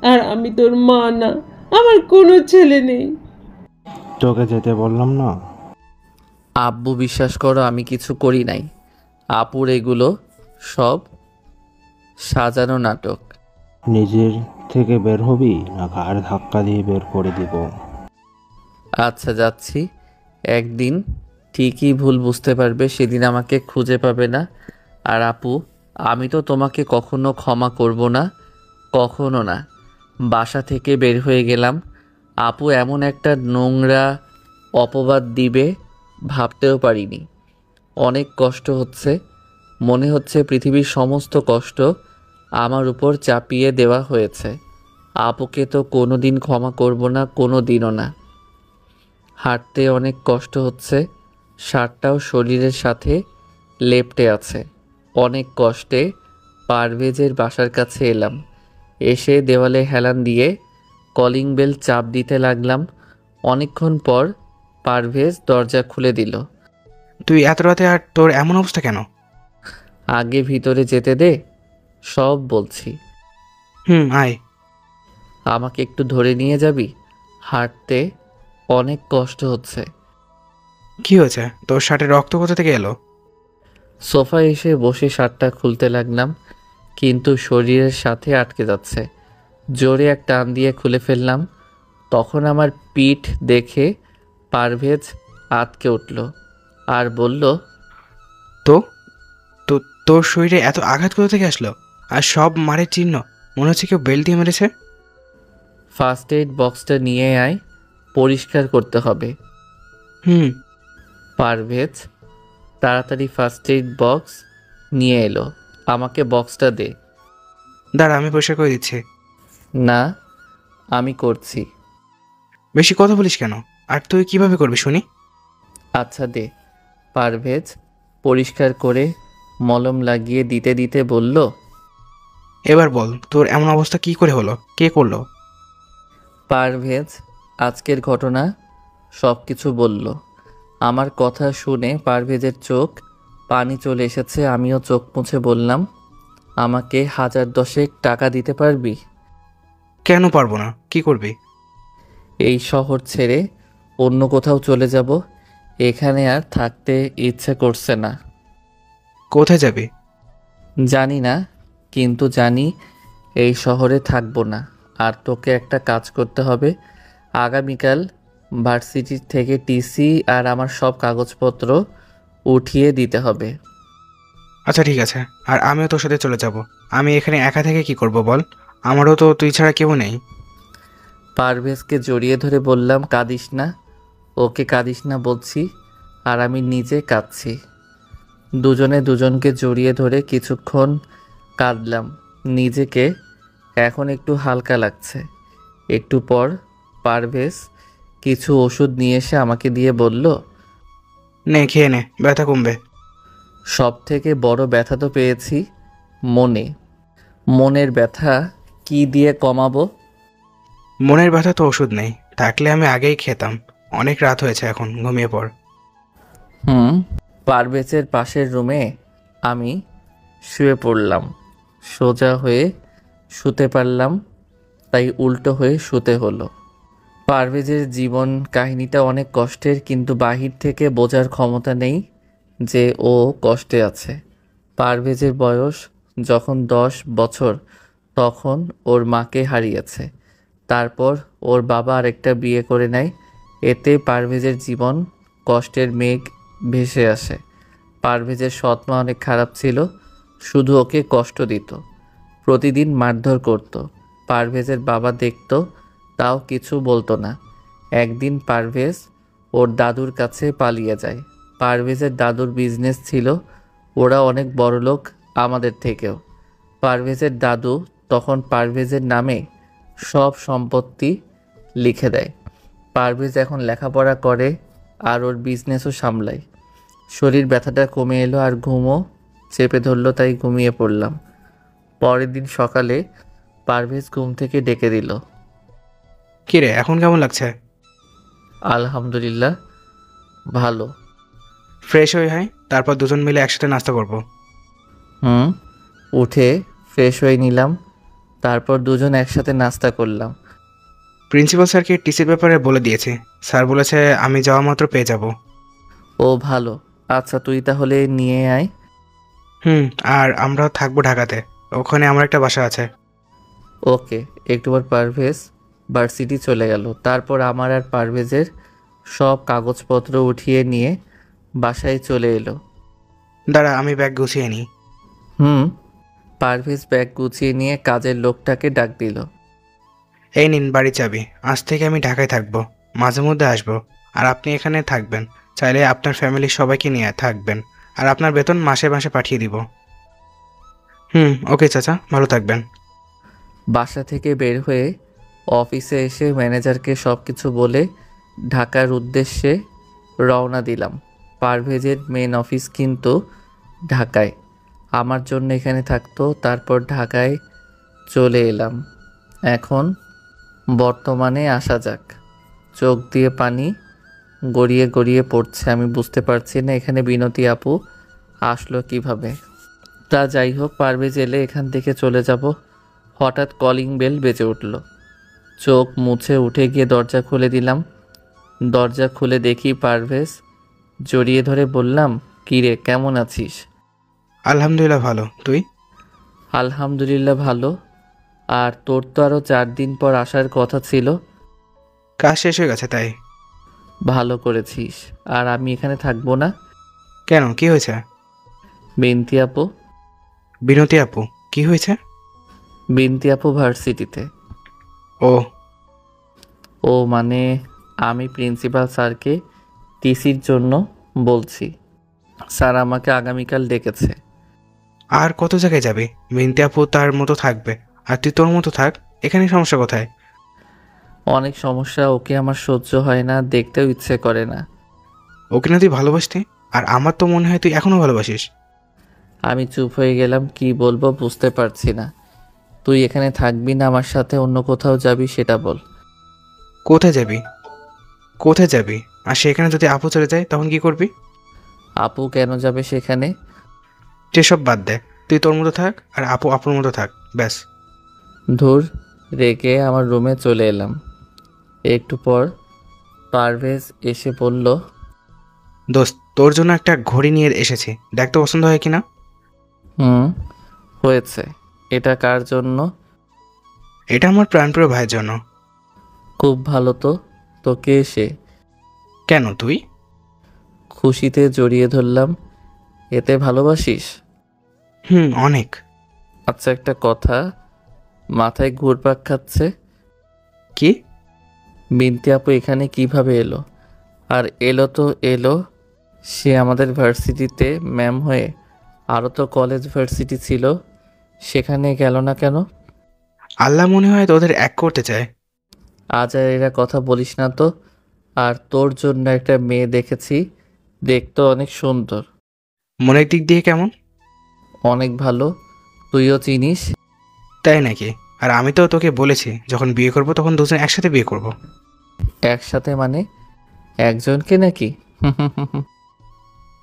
S9: আর আমি তোর মা না, আমার কোনো ছেলে নেই।
S11: তোকে যেতে বললাম না।
S1: আব্বু বিশ্বাস করো আমি কিছু করি নাই, আপুর এগুলো সব সাজানো নাটক।
S11: নিজের থেকে বের হবি না ঘাড় ধাক্কা দিয়ে বের করে দিব?
S1: আচ্ছা যাচ্ছি, একদিন ঠিকই ভুল বুঝতে পারবে, সেদিন আমাকে খুঁজে পাবে না। আর আপু আমি তো তোমাকে কখনো ক্ষমা করব না, কখনো না। বাসা থেকে বের হয়ে গেলাম, আপু এমন একটা নোংরা অপবাদ দিবে ভাবতেও পারিনি। অনেক কষ্ট হচ্ছে, মনে হচ্ছে পৃথিবীর সমস্ত কষ্ট আমার উপর চাপিয়ে দেওয়া হয়েছে। আপুকে তো কোনো দিন ক্ষমা করব না, কোনো দিনও না। হাঁটতে অনেক কষ্ট হচ্ছে, শার্টটাও শরীরের সাথে লেপ্টে আছে। অনেক কষ্টে পারভেজের বাসার কাছে এলাম। এসে দেওয়ালে হেলান দিয়ে কলিং বেল চাপ দিতে লাগলাম। অনেকক্ষণ পর পারভেজ দরজা খুলে দিল।
S8: তুই এত রাতে আর তোর এমন অবস্থা কেন?
S1: আগে ভিতরে যেতে দে, সব বলছি।
S8: আয়।
S1: আমাকে একটু ধরে নিয়ে যাবি? হাঁটতে অনেক কষ্ট হচ্ছে।
S8: কি হয়েছে? তোর শার্টের রক্ত কোথা থেকে এলো?
S1: সোফায় এসে বসে শার্টটা খুলতে লাগলাম, কিন্তু শরীরের সাথে আটকে যাচ্ছে। জোরে এক টান দিয়ে খুলে ফেললাম। তখন আমার পিঠ দেখে পারভেজ আটকে উঠল আর বলল,
S8: তো তো তোর শরীরে এত আঘাত কোথা থেকে আসলো? আর সব মারের চিহ্ন, মনে হচ্ছে কেউ বেল্ট দিয়ে মেরেছে।
S1: ফার্স্ট এইড বক্সটা নিয়ে আয়, পরিষ্কার করতে হবে।
S8: হুম।
S1: পারভেজ তাড়াতাড়ি ফার্স্ট এইড বক্স নিয়ে এলো। আমাকে বক্সটা দে।
S8: দাঁড়া, আমি পরিষ্কার করে দিচ্ছি।
S1: না, আমি করছি।
S8: বেশি কথা বলিস কেন? আর তুই কিভাবে করবি শুনি?
S1: আচ্ছা দে। পারভেজ পরিষ্কার করে মলম লাগিয়ে দিতে দিতে বলল,
S8: এবার বল, তোর এমন অবস্থা কি করে হলো? কে করলো?
S1: পারভেজ আজকের ঘটনা সব কিছু বলল। আমার কথা শুনে পারভেজের চোখ পানি চলে এসেছে। আমিও চোখ মুছে বললাম, আমাকে 1010 টাকা দিতে পারবি?
S8: কেন পারবো না? কি করবি?
S1: এই শহর ছেড়ে অন্য কোথাও চলে যাব। এখানে আর থাকতে ইচ্ছে করছে না।
S8: কোথায় যাবি?
S1: জানি না, কিন্তু জানি এই শহরে থাকবো না। আর তোকে একটা কাজ করতে হবে। আগামীকাল ভার্সিটি থেকে টিসি আর আমার সব কাগজপত্র উঠিয়ে দিতে হবে।
S8: আচ্ছা ঠিক আছে, আর আমিও তোর সাথে চলে যাব। আমি এখানে একা থেকে কি করব বল? আমারও তো তুই ছাড়া কেউ নেই।
S1: পারভেজকে জড়িয়ে ধরে বললাম, কাঁদিস না। ওকে কাঁদিস না বলছি, আর আমি নিজে কাঁদছি। দুজনে দুজনকে জড়িয়ে ধরে কিছুক্ষণ কাঁদলাম। নিজেকে এখন একটু হালকা লাগছে। একটু পর পারভেজ কিছু ওষুধ নিয়ে এসে আমাকে দিয়ে বলল,
S8: নে খেয়ে নে, ব্যথা কমবে।
S1: সব থেকে বড় ব্যথা তো পেয়েছি মনে। মনের ব্যথা কি দিয়ে কমাবো?
S8: মনের ব্যথা তো ওষুধ নেই, থাকলে আমি আগেই খেতাম। অনেক রাত হয়েছে, এখন ঘুমিয়ে পড়।
S1: পারভেজের পাশের রুমে আমি শুয়ে পড়লাম। সোজা হয়ে শুতে পারলাম, তাই উল্টো হয়ে শুতে হলো। পারভেজের জীবন কাহিনীটা অনেক কষ্টের, কিন্তু বাহির থেকে বোঝার ক্ষমতা নেই যে ও কষ্টে আছে। পারভেজের বয়স যখন 10 বছর, তখন ওর মাকে হারিয়েছে। তারপর ওর বাবা আরেকটা বিয়ে করে নেয়। এতে পারভেজের জীবন কষ্টের মেঘ ভেসে আসে। পারভেজের সৎমা অনেক খারাপ ছিল, শুধু ওকে কষ্ট দিত, প্রতিদিন মারধর করত। পারভেজের বাবা দেখত, তাও কিছু বলতো না। একদিন পারভেজ ওর দাদুর কাছে পালিয়ে যায়। পারভেজের দাদুর বিজনেস ছিল, ওরা অনেক বড়লোক আমাদের থেকেও। পারভেজের দাদু তখন পারভেজের নামে সব সম্পত্তি লিখে দেয়। পারভেজ এখন লেখাপড়া করে আর ওর বিজনেসও সামলায়। শরীর ব্যথাটা কমে এলো আর ঘুমও চেপে ধরলো, তাই ঘুমিয়ে পড়লাম। পরের দিন সকালে পারভেজ ঘুম থেকে ডেকে দিল।
S8: কিরে, এখন কেমন লাগছে?
S1: আলহামদুলিল্লাহ, ভালো।
S8: ফ্রেশ হয়ে হয়, তারপর দুজন মিলে একসাথে নাস্তা করব।
S1: উঠে ফ্রেশ হয়ে নিলাম, তারপর দুজন একসাথে নাস্তা করলাম।
S8: প্রিন্সিপাল স্যারকে টিসির ব্যাপারে বলে দিয়েছে। স্যার বলেছে আমি যাওয়া মাত্র পেয়ে যাব।
S1: ও ভালো। আচ্ছা তুই তাহলে নিয়ে আয়।
S8: আর আমরা থাকবো ঢাকাতে, ওখানে আমার একটা বাসা আছে।
S1: ওকে। একটুবার পারভেজ ভার্সিটি চলে গেল। তারপর আমার আর পারভেজের সব কাগজপত্র উঠিয়ে নিয়ে বাসায় চলে এলো।
S8: দাঁড়া, আমি ব্যাগ গুছিয়ে নিই।
S1: পারভেজ ব্যাগ গুছিয়ে নিয়ে কাজের লোকটাকে ডাক দিল।
S8: এই নিন বাড়ির চাবি। আজ থেকে আমি ঢাকায় থাকবো, মাঝে মধ্যে আসবো। আর আপনি এখানে থাকবেন, চাইলে আপনার ফ্যামিলির সবাইকে নিয়ে থাকবেন। আর আপনার বেতন মাসে মাসে পাঠিয়ে দিব। ওকে চাচা, ভালো থাকবেন।
S1: বাসা থেকে বের হয়ে অফিসে এসে ম্যানেজারকে সব কিছু বলে ঢাকার উদ্দেশ্যে রওনা দিলাম। পারভেজের মেন অফিস কিন্তু ঢাকায়, আমার জন্য এখানে থাকতো। তারপর ঢাকায় চলে এলাম। এখন বর্তমানে আসা যাক। চোখ দিয়ে পানি গড়িয়ে গড়িয়ে পড়ছে। আমি বুঝতে পারছি না এখানে বিনতি আপু আসলো কিভাবে। তা যাই হোক, পারভেজ এলে এখান থেকে চলে যাব। হঠাৎ কলিং বেল বেজে উঠল। চোখ মুছে উঠে গিয়ে দরজা খুলে দিলাম। দরজা খুলে দেখি পারভেজ। জড়িয়ে ধরে বললাম, কিরে কেমন আছিস?
S8: আলহামদুলিল্লাহ ভালো, তুই?
S1: আলহামদুলিল্লাহ ভালো। আর তোর তো আরও 4 দিন পর আসার কথা ছিল।
S8: কাজ শেষ হয়ে গেছে তাই।
S1: ভালো করেছিস। আর আমি এখানে থাকবো না।
S8: কেন, কি হয়েছে?
S1: বিনতি আপু
S8: বিনতি আপু, কি হয়েছে?
S1: বিনতি আপু ভার্সিটিতে।
S8: ও
S1: ও মানে আমি প্রিন্সিপাল স্যারকে টিসির জন্য বলছি। স্যার আমাকে আগামীকাল ডেকেছে।
S8: আর কত জায়গায় যাবে? বিনতি আপু তার মতো থাকবে, আর তুই তোর মতো থাক। এখানে সমস্যা কোথায়?
S1: অনেক সমস্যা, ওকে আমার সহ্য হয় না, দেখতেও ইচ্ছে করে না।
S8: ওকে না তুই ভালোবাসতি, আর আমার তো মনে হয় তুই এখনো ভালোবাসিস।
S1: আমি চুপ হয়ে গেলাম, কি বলবো বুঝতে পারছি না। তুই এখানে থাকবি না আমার সাথে অন্য কোথাও যাবি সেটা বল।
S8: কোথায় যাবি? কোথায় যাবি? আর সেখানে যদি আপু চলে যায় তখন কি করবি?
S1: আপু কেন যাবে সেখানে?
S8: সেসব বাদ দে, তুই তোর মতো থাক আর আপু আপুর মতো থাক, ব্যাস।
S1: ধুর, রেগে আমার রুমে চলে এলাম। একটু পর পারভেজ এসে বলল,
S8: দোস্ত, তোর জন্য একটা ঘড়ি নিয়ে এসেছি, দেখ তো পছন্দ হয় কিনা।
S1: হুম, হয়েছে। এটা কার জন্য?
S8: এটা আমার প্রাণপ্রিয় ভাইয়ের জন্য।
S1: খুব ভালো তো। তোকে এসে
S8: কেন তুই?
S1: খুশিতে জড়িয়ে ধরলাম। এতে ভালোবাসিস?
S8: অনেক।
S1: আচ্ছা, একটা কথা, মাথায় ঘুরপাক খাচ্ছে।
S8: কি?
S1: বিনতি আপু এখানে কিভাবে এলো? আর এলো তো এলো, সে আমাদের ভার্সিটিতে ম্যাম হয়ে। আরও তো কলেজ ভার্সিটি ছিল, সেখানে গেল না কেন?
S8: আল্লাহ মনে হয় তোদের এক করতে চায়।
S1: আজ আর এরা কথা বলিস না তো। আর তোর জন্য একটা মেয়ে দেখেছি, দেখতে অনেক সুন্দর।
S8: মনের দিক দিয়ে কেমন?
S1: অনেক ভালো, তুইও চিনিস।
S8: তাই নাকি? আর আমি তো তোকে বলেছি যখন বিয়ে করব তখন দুজন একসাথে বিয়ে করব।
S1: একসাথে মানে একজনকে নাকি?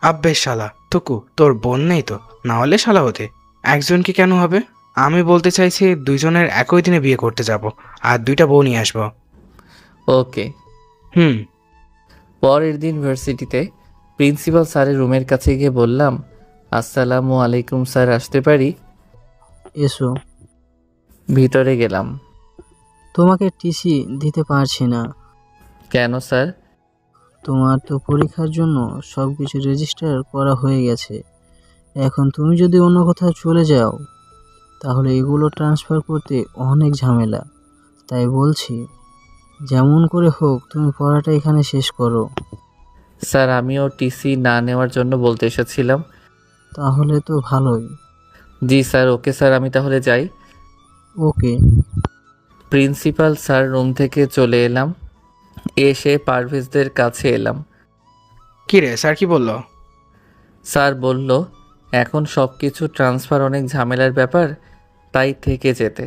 S8: আব্বে শালা টুকু, তোর বোন নেই তো, না হলে শালা হতে। একজনকে কেন হবে? আমি বলতে চাইছি দুইজনের একই দিনে বিয়ে করতে যাব, আর দুইটা বউ নিয়ে আসবো।
S1: ওকে। পরের দিন ভার্সিটিতে প্রিন্সিপাল স্যারের রুমের কাছে গিয়ে বললাম, আসসালামু আলাইকুম স্যার, আসতে পারি?
S4: এসো।
S1: ভিতরে গেলাম।
S4: তোমাকে টিসি দিতে পারছি না।
S1: কেন স্যার?
S4: তোমার তো পরীক্ষার জন্য সব কিছু রেজিস্টার করা হয়ে গেছে। এখন তুমি যদি অন্য কোথাও চলে যাও তাহলে এগুলো ট্রান্সফার করতে অনেক ঝামেলা। তাই বলছি, যেমন করে হোক তুমি পড়াটা এখানে শেষ করো।
S1: স্যার, আমিও টিসি না নেওয়ার জন্য বলতে এসেছিলাম।
S4: তাহলে তো ভালোই।
S1: জি স্যার। ওকে স্যার, আমি তাহলে যাই।
S4: ওকে।
S1: প্রিন্সিপাল স্যার রুম থেকে চলে এলাম, এসে পারভেজদের কাছে এলাম।
S8: কি রে, স্যার কি বললো?
S1: স্যার বলল, এখন সব কিছু ট্রান্সফার অনেক ঝামেলার ব্যাপার, তাই থেকে যেতে।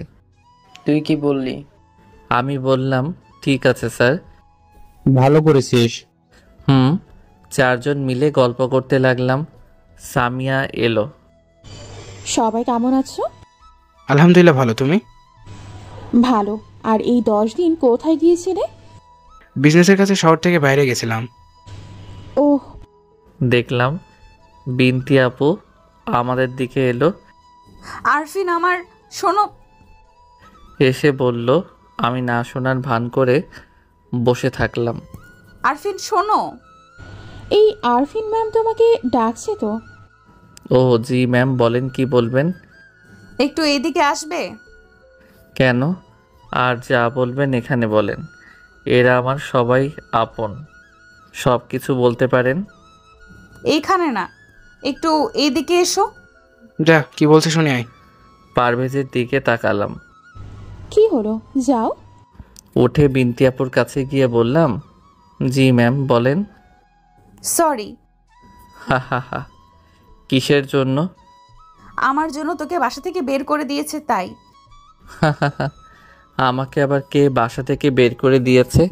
S2: তুই কি বললি?
S1: আমি বললাম, ঠিক আছে স্যার।
S3: ভালো করেছিস।
S1: চারজন মিলে গল্প করতে লাগলাম। সামিয়া এলো।
S6: সবাই কেমন আছো?
S8: আলহামদুলিল্লাহ ভালো, তুমি?
S6: ভালো। আর এই 10 দিন কোথায় গিয়েছিলে?
S8: বিজনেসের কাছে শহর থেকে বাইরে গেছিলাম।
S6: ওহ।
S1: দেখলাম বিনতি আপু আমাদের দিকে এলো।
S5: আরফিন আমার, শোনো।
S1: এসে বলল। আমি না শোনার ভান করে বসে থাকলাম।
S5: আরফিন শোনো।
S6: এই আরফিন ম্যাম তোমাকে ডাকছে তো?
S1: ও জি ম্যাম, বলেন কি বলবেন?
S5: একটু এদিকে আসবে?
S1: কেন? আর যা বলবেন এখানে বলেন, এরা আমার সবাই আপন, সব কিছু বলতে পারেন।
S5: এইখানে না, একটু এদিকে এসো।
S8: যা, কি বলছে শুনি আয়।
S1: পারভেজের দিকে তাকালাম।
S6: কি হলো, যাও।
S1: উঠে বিনতি আপুর কাছে গিয়ে বললাম, জি ম্যাম বলেন।
S5: সরি।
S1: হা হা হা। কিসের জন্য?
S5: আমার জন্য তোকে বাসা থেকে বের করে দিয়েছে তাই।
S1: হা হা হা। আমাকে আবার কে বাসা থেকে বের করে দিয়েছে?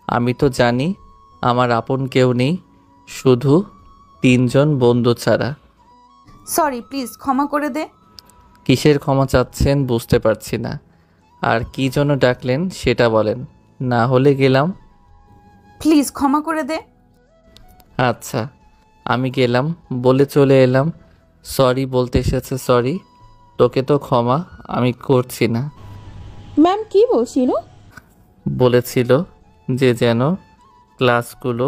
S1: আমি তো জানি আমার আপন কেউ নেই, শুধু 3 জন বন্ধু ছাড়া।
S5: সরি, প্লিজ ক্ষমা করে দে।
S1: কিসের ক্ষমা চাচ্ছেন বুঝতে পারছি না। আর কি জন্য ডাকলেন সেটা বলেন, না হলে গেলাম।
S5: প্লিজ ক্ষমা করে দে।
S1: আচ্ছা, আমি গেলাম বলে চলে এলাম। সরি বলতে এসেছে, সরি। তোকে তো ক্ষমা আমি করছি না।
S6: ম্যাম কি বলছিল?
S1: বলেছিল যে যেন ক্লাসগুলো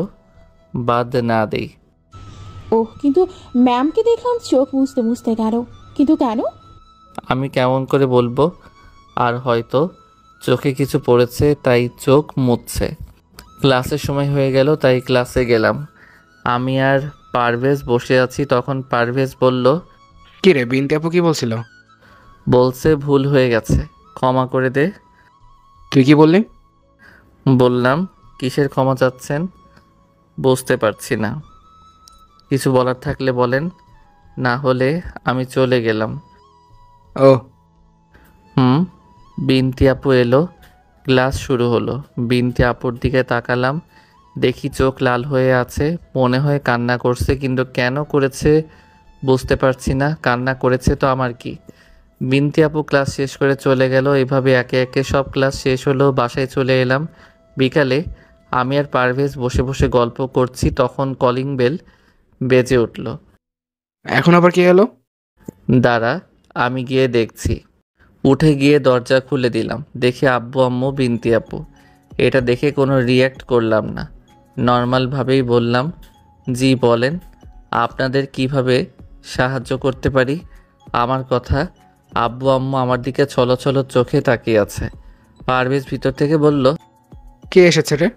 S1: বাদ না দেই।
S6: ওহ, কিন্তু ম্যামকে দেখলাম চোখ মুছতে মুছতে গেল। কিন্তু কেন?
S1: আমি কেমন করে বলবো? আর হয়তো চোখে কিছু পড়েছে তাই চোখ মুছছে। ক্লাসের সময় হয়ে গেল তাই ক্লাসে গেলাম। আমি আর পারভেজ বসে আছি, তখন পারভেজ বলল,
S8: কি রে, বিনতি আপু কি বলছিল?
S1: বলছে ভুল হয়ে গেছে, ক্ষমা করে দে।
S8: তুই কি বললি?
S1: বললাম, কিসের ক্ষমা চাচ্ছেন? বুঝতে পারছি না। কিছু বলার থাকলে বলেন, না হলে আমি চলে গেলাম।
S8: ও
S1: বিনতি আপু এলো, ক্লাস শুরু হলো। বিনতি আপুর দিকে তাকালাম, দেখি চোখ লাল হয়ে আছে, মনে হয় কান্না করছে, কিন্তু কেন করেছে বুঝতে পারছি না। কান্না করেছে তো আমার কি। বিনতি আপু ক্লাস শেষ করে চলে গেল। এভাবে একে একে সব ক্লাস শেষ হলো, বাসায় চলে এলাম। বিকালে আমি আর পারভেজ বসে বসে গল্প করছি, তখন কলিং বেল বেজে উঠল।
S8: এখন আবার কি এলো?
S1: দাঁড়া, আমি গিয়ে দেখছি। উঠে গিয়ে দরজা খুলে দিলাম, দেখি আব্বু আম্মু বিনতি আপু। এটা দেখে কোনো রিয়্যাক্ট করলাম না, নর্মালভাবেই বললাম, জি বলেন, আপনাদের কিভাবে সাহায্য করতে পারি? আমার কথা। আব্বু আম্মু আমার দিকে ছলো ছলো চোখে তাকিয়ে আছে। পারভেজ ভিতর থেকে বলল,
S8: কে এসেছে রে?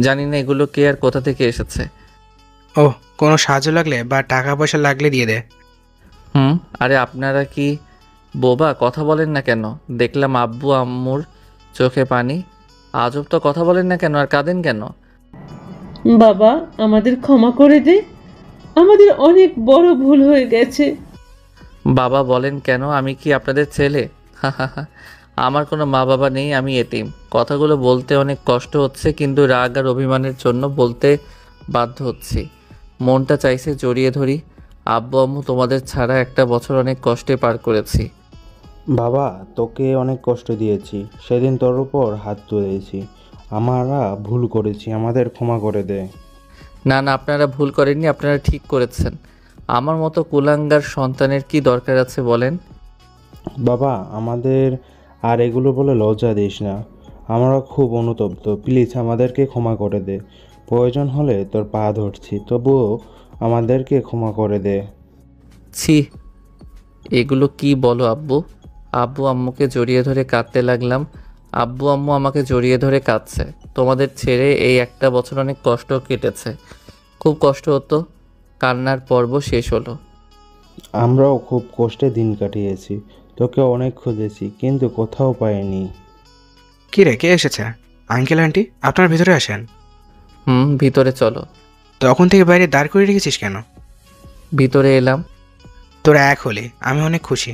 S1: জানি না এগুলো কে আর কোথা থেকে এসেছে।
S8: ও, কোনো সাহায্য লাগলে বা টাকা পয়সা লাগলে দিয়ে দে।
S1: আরে আপনারা কি বোবা? কথা বলেন না কেন? দেখলাম আব্বু আম্মুর চোখে পানি। আজব তো, কথা বলেন না কেন আর কাঁদেন কেন?
S9: বাবা, আমাদের ক্ষমা করে দে, আমাদের অনেক বড় ভুল হয়ে গেছে।
S1: বাবা বলেন কেন? আমি কি আপনাদের ছেলে? আমার কোনো মা বাবা নেই, আমি এতিম। কথাগুলো বলতে অনেক কষ্ট হচ্ছে, কিন্তু রাগ আর অভিমানের জন্য বলতে বাধ্য হচ্ছি। মনটা চাইছে জড়িয়ে ধরি। আব্বু আম্মু, তোমাদের ছাড়া একটা বছর অনেক কষ্টে পার করেছি।
S11: বাবা, তোকে অনেক কষ্ট দিয়েছি, সেদিন তোর উপর হাত তুলেছি। আমরা ভুল করেছি, আমাদের ক্ষমা করে দে।
S1: না না, আপনারা ভুল করেননি, আপনারা ঠিক করেছেন। আমার মতো কুলাঙ্গার সন্তানের কি দরকার আছে বলেন?
S11: বাবা, আমাদের আর এগুলো বলে লজ্জা দিস না। আমরা খুব অনুতপ্ত, প্লিজ আমাদেরকে ক্ষমা করে দে। প্রয়োজন হলে তোর পা ধরছি, তবুও আমাদেরকে ক্ষমা করে দে।
S1: ছি, এগুলো কি বলো আব্বু? আব্বু আম্মুকে জড়িয়ে ধরে কাঁদতে লাগলাম। আব্বু আম্মু আমাকে জড়িয়ে ধরে কাঁদছে। তোমাদের ছেড়ে এই একটা বছর অনেক কষ্ট কেটেছে, খুব কষ্ট হতো। কান্নার পর্ব শেষ হলো।
S11: আমরাও খুব কষ্টে দিন কাটিয়েছি, তোকে অনেক খুঁজেছি কিন্তু কোথাও পাইনি।
S8: কি রে, কে এসেছে? আঙ্কেল আন্টি, আপনার ভিতরে আসেন।
S1: ভিতরে চলো।
S8: তখন থেকে বাইরে দাঁড় করে রেখেছিস কেন?
S1: ভিতরে এলাম।
S8: তোরা এক হলে আমি অনেক খুশি।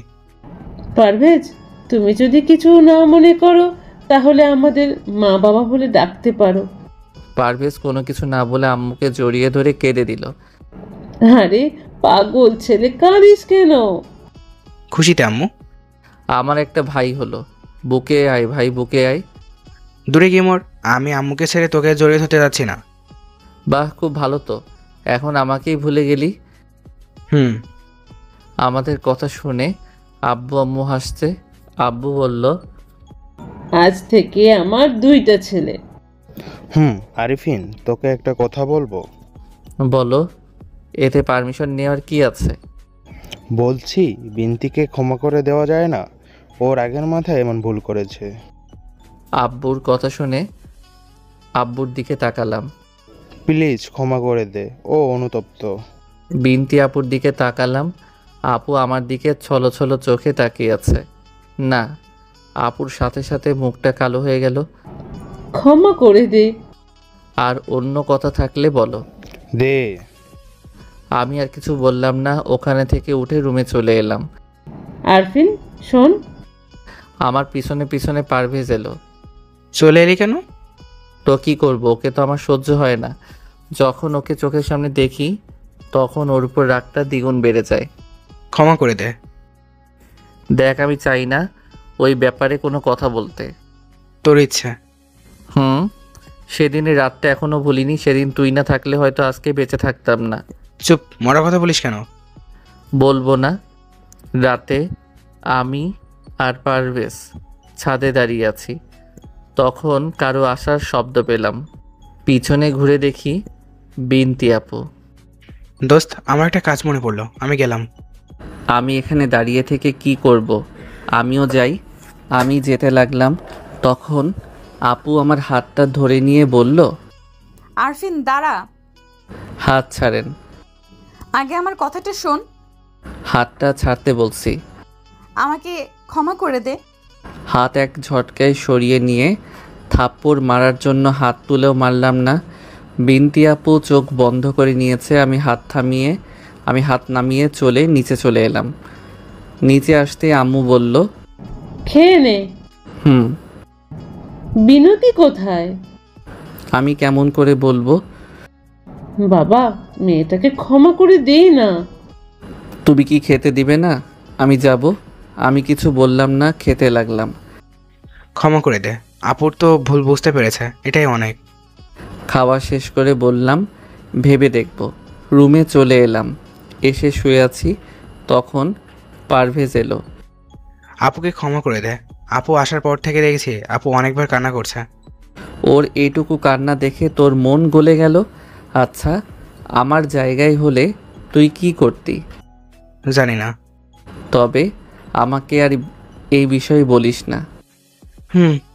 S9: পারভেজ, তুমি যদি কিছু না মনে করো তাহলে আমাদের মা বাবা বলে ডাকতে পারো।
S1: পারভেজ কোনো কিছু না বলে আম্মুকে জড়িয়ে ধরে কেঁদে দিল।
S9: আরে পাগল ছেলে, কাঁদিস কেন?
S8: খুশিতে আম্মু?
S1: আমার একটা ভাই হলো। বুকে আয় ভাই, বুকে আয়।
S8: দূরে গিয়ে মর, আমি আম্মুকে ছেড়ে তোকে জড়িয়ে ধরতে যাচ্ছি না।
S1: বাহ, খুব ভালো তো, এখন আমাকেই ভুলে গেলি। আমাদের কথা শুনে আব্বু আম্মু হাসছে। আব্বু বলল,
S9: আজ থেকে আমার 2টা ছেলে।
S11: আরিফিন, তোকে একটা কথা বলবো।
S1: বলো। এতে পারমিশন নেওয়ার কি আছে?
S11: বলছি, বিনতিকে ক্ষমা করে দেওয়া যায় না? ওর আগের মাথায় এমন ভুল করেছে।
S1: আব্বুর কথা শুনে আব্বুর দিকে তাকালাম।
S11: প্লিজ ক্ষমা করে দে, ও অনুতপ্ত।
S1: বিনতি আপুর দিকে তাকালাম। আপু আমার দিকে ছলো ছলো চোখে তাকিয়ে আছে। না, আপুর সাথে সাথে মুখটা কালো হয়ে গেল।
S9: ক্ষমা করে দে।
S1: আর অন্য কথা থাকলে বলো।
S11: দে।
S1: আমি আর কিছু বললাম না, ওখানে থেকে উঠে রুমে চলে এলাম।
S9: আরফিন শোন।
S1: আমার পিছনে পিছনে পারভেজ এলো।
S8: চলে এলি কেন?
S1: তো কি করবো, ওকে তো আমার সহ্য হয় না। যখন ওকে চোখের সামনে দেখি তখন ওর উপর রাগটা দ্বিগুণ বেড়ে যায়।
S8: ক্ষমা করে দে।
S1: দেখ, আমি চাই না ওই ব্যাপারে কোনো কথা বলতে।
S8: তোর ইচ্ছা।
S1: সেদিনের রাতটা এখনো ভুলিনি। সেদিন তুই না থাকলে হয়তো আজকে বেঁচে থাকতাম না।
S8: চুপ, মরা কথা বলিস কেন?
S1: বলবো না। রাতে আমি আর পারভেজ ছাদে দাঁড়িয়ে আছি, তখন কারো আসার শব্দ পেলাম। পিছনে ঘুরে দেখি বিনতি আপু।
S8: দোস্ত, আমার একটা কাজ মনে পড়লো, আমি গেলাম।
S1: আমি এখানে দাঁড়িয়ে থেকে কি করব? আমিও যাই। আমি যেতে লাগলাম, তখন আপু আমার হাতটা ধরে নিয়ে বলল,
S5: আরফিন দাঁড়া,
S1: হাত ছাড়েন।
S5: আগে আমার কথাটা শোন।
S1: হাতটা ছাড়তে বলছি।
S5: আমাকে ক্ষমা করে দে।
S1: হাত এক ঝটকায় সরিয়ে নিয়ে থাপ্পড় মারার জন্য হাত তুলেও মারলাম না। বিনতি আপু চোখ বন্ধ করে নিয়েছে। আমি হাত নামিয়ে নিচে চলে এলাম। নিচে আসতে আম্মু বলল,
S9: খেয়ে নে।
S1: হুম।
S9: বিনতি কোথায়?
S1: আমি কেমন করে বলবো?
S9: বাবা, মেয়েটাকে ক্ষমা করে দেই না।
S1: তুমি কি খেতে দিবে না? আমি যাব। আমি কিছু বললাম না, খেতে লাগলাম।
S8: ক্ষমা করে দে, আপুর তো ভুল বুঝতে পেরেছে, এটাই অনেক।
S1: খাওয়া শেষ করে বললাম, ভেবে দেখব। রুমে চলে এলাম। এসে শুয়ে আছি, তখন পারভেজ এলো।
S8: আপুকে ক্ষমা করে দে। আপু আসার পর থেকে দেখেছি আপু অনেকবার কান্না করছে।
S1: ওর এইটুকু কান্না দেখে তোর মন গলে গেল? আচ্ছা, আমার জায়গায় হলে তুই কি করতি?
S8: জানি না।
S1: তবে আমাকে আর এই বিষয়ে বলিস না।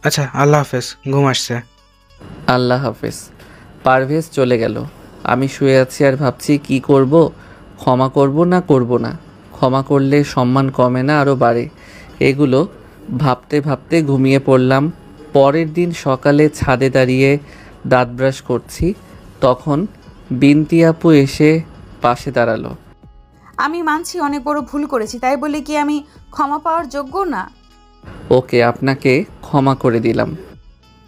S8: আচ্ছা, আল্লাহ হাফেজ, ঘুম আসছে।
S1: আল্লাহ হাফেজ। পারভেজ চলে গেল। আমি শুয়ে আছি আর ভাবছি কি করব। ক্ষমা করব না করব না। ক্ষমা করলে সম্মান কমে না, আরও বাড়ে। এগুলো ভাবতে ভাবতে ঘুমিয়ে পড়লাম। পরের দিন সকালে ছাদে দাঁড়িয়ে দাঁত ব্রাশ করছি, তখন বিনতি আপু এসে পাশে দাঁড়ালো।
S5: আমি মানছি অনেক বড় ভুল করেছি, তাই বলে কি আমি ক্ষমা পাওয়ার যোগ্য না?
S1: ওকে, আপনাকে ক্ষমা করে দিলাম।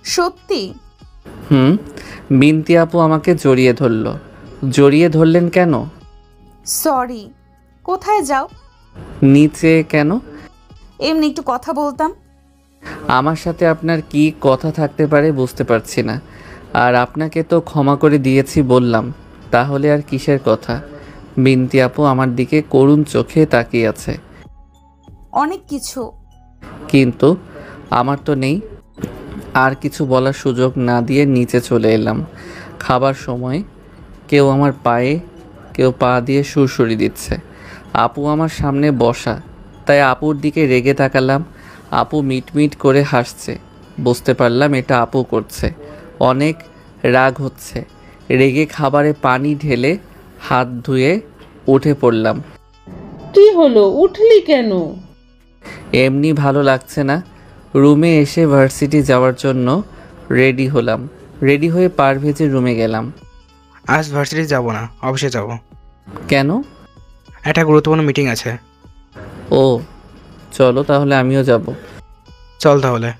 S5: সত্যি?
S1: বিনতি আপু আমাকে জড়িয়ে ধরল। জড়িয়ে ধরলেন কেন?
S5: সরি। কোথায় যাও?
S1: নিচে। কেন?
S5: এমনি একটু কথা বলতাম।
S1: আমার সাথে আপনার কি কথা থাকতে পারে বুঝতে পারছি না। আর আপনাকে তো ক্ষমা করে দিয়েছি বললাম, তাহলে আর কিসের কথা? বিনতি আপু আমার দিকে করুণ চোখে তাকিয়ে আছে।
S5: অনেক কিছু।
S1: কিন্তু আমার তো নেই। আর কিছু বলার সুযোগ না দিয়ে নিচে চলে এলাম। খাবার সময় কেউ আমার পায়ে কেউ পা দিয়ে সুরসুরি দিচ্ছে। আপু আমার সামনে বসা, তাই আপুর দিকে রেগে তাকালাম। আপু মিটমিট করে হাসছে। বুঝতে পারলাম এটা আপু করছে। অনেক রাগ হচ্ছে। রেগে খাবারে পানি ঢেলে হাত ধুয়ে উঠে পড়লাম।
S9: কি হলো, উঠলি কেন?
S1: এমনি ভালো লাগছে না। রুমে এসে ভার্সিটি যাওয়ার জন্য রেডি হলাম। রেডি হয়ে পারভেজের রুমে গেলাম।
S8: আজ ভার্সিটি যাব না, অফিসে যাব।
S1: কেন?
S8: একটা গুরুত্বপূর্ণ মিটিং আছে।
S1: ও, চলো তাহলে, আমিও যাব।
S8: চল তাহলে।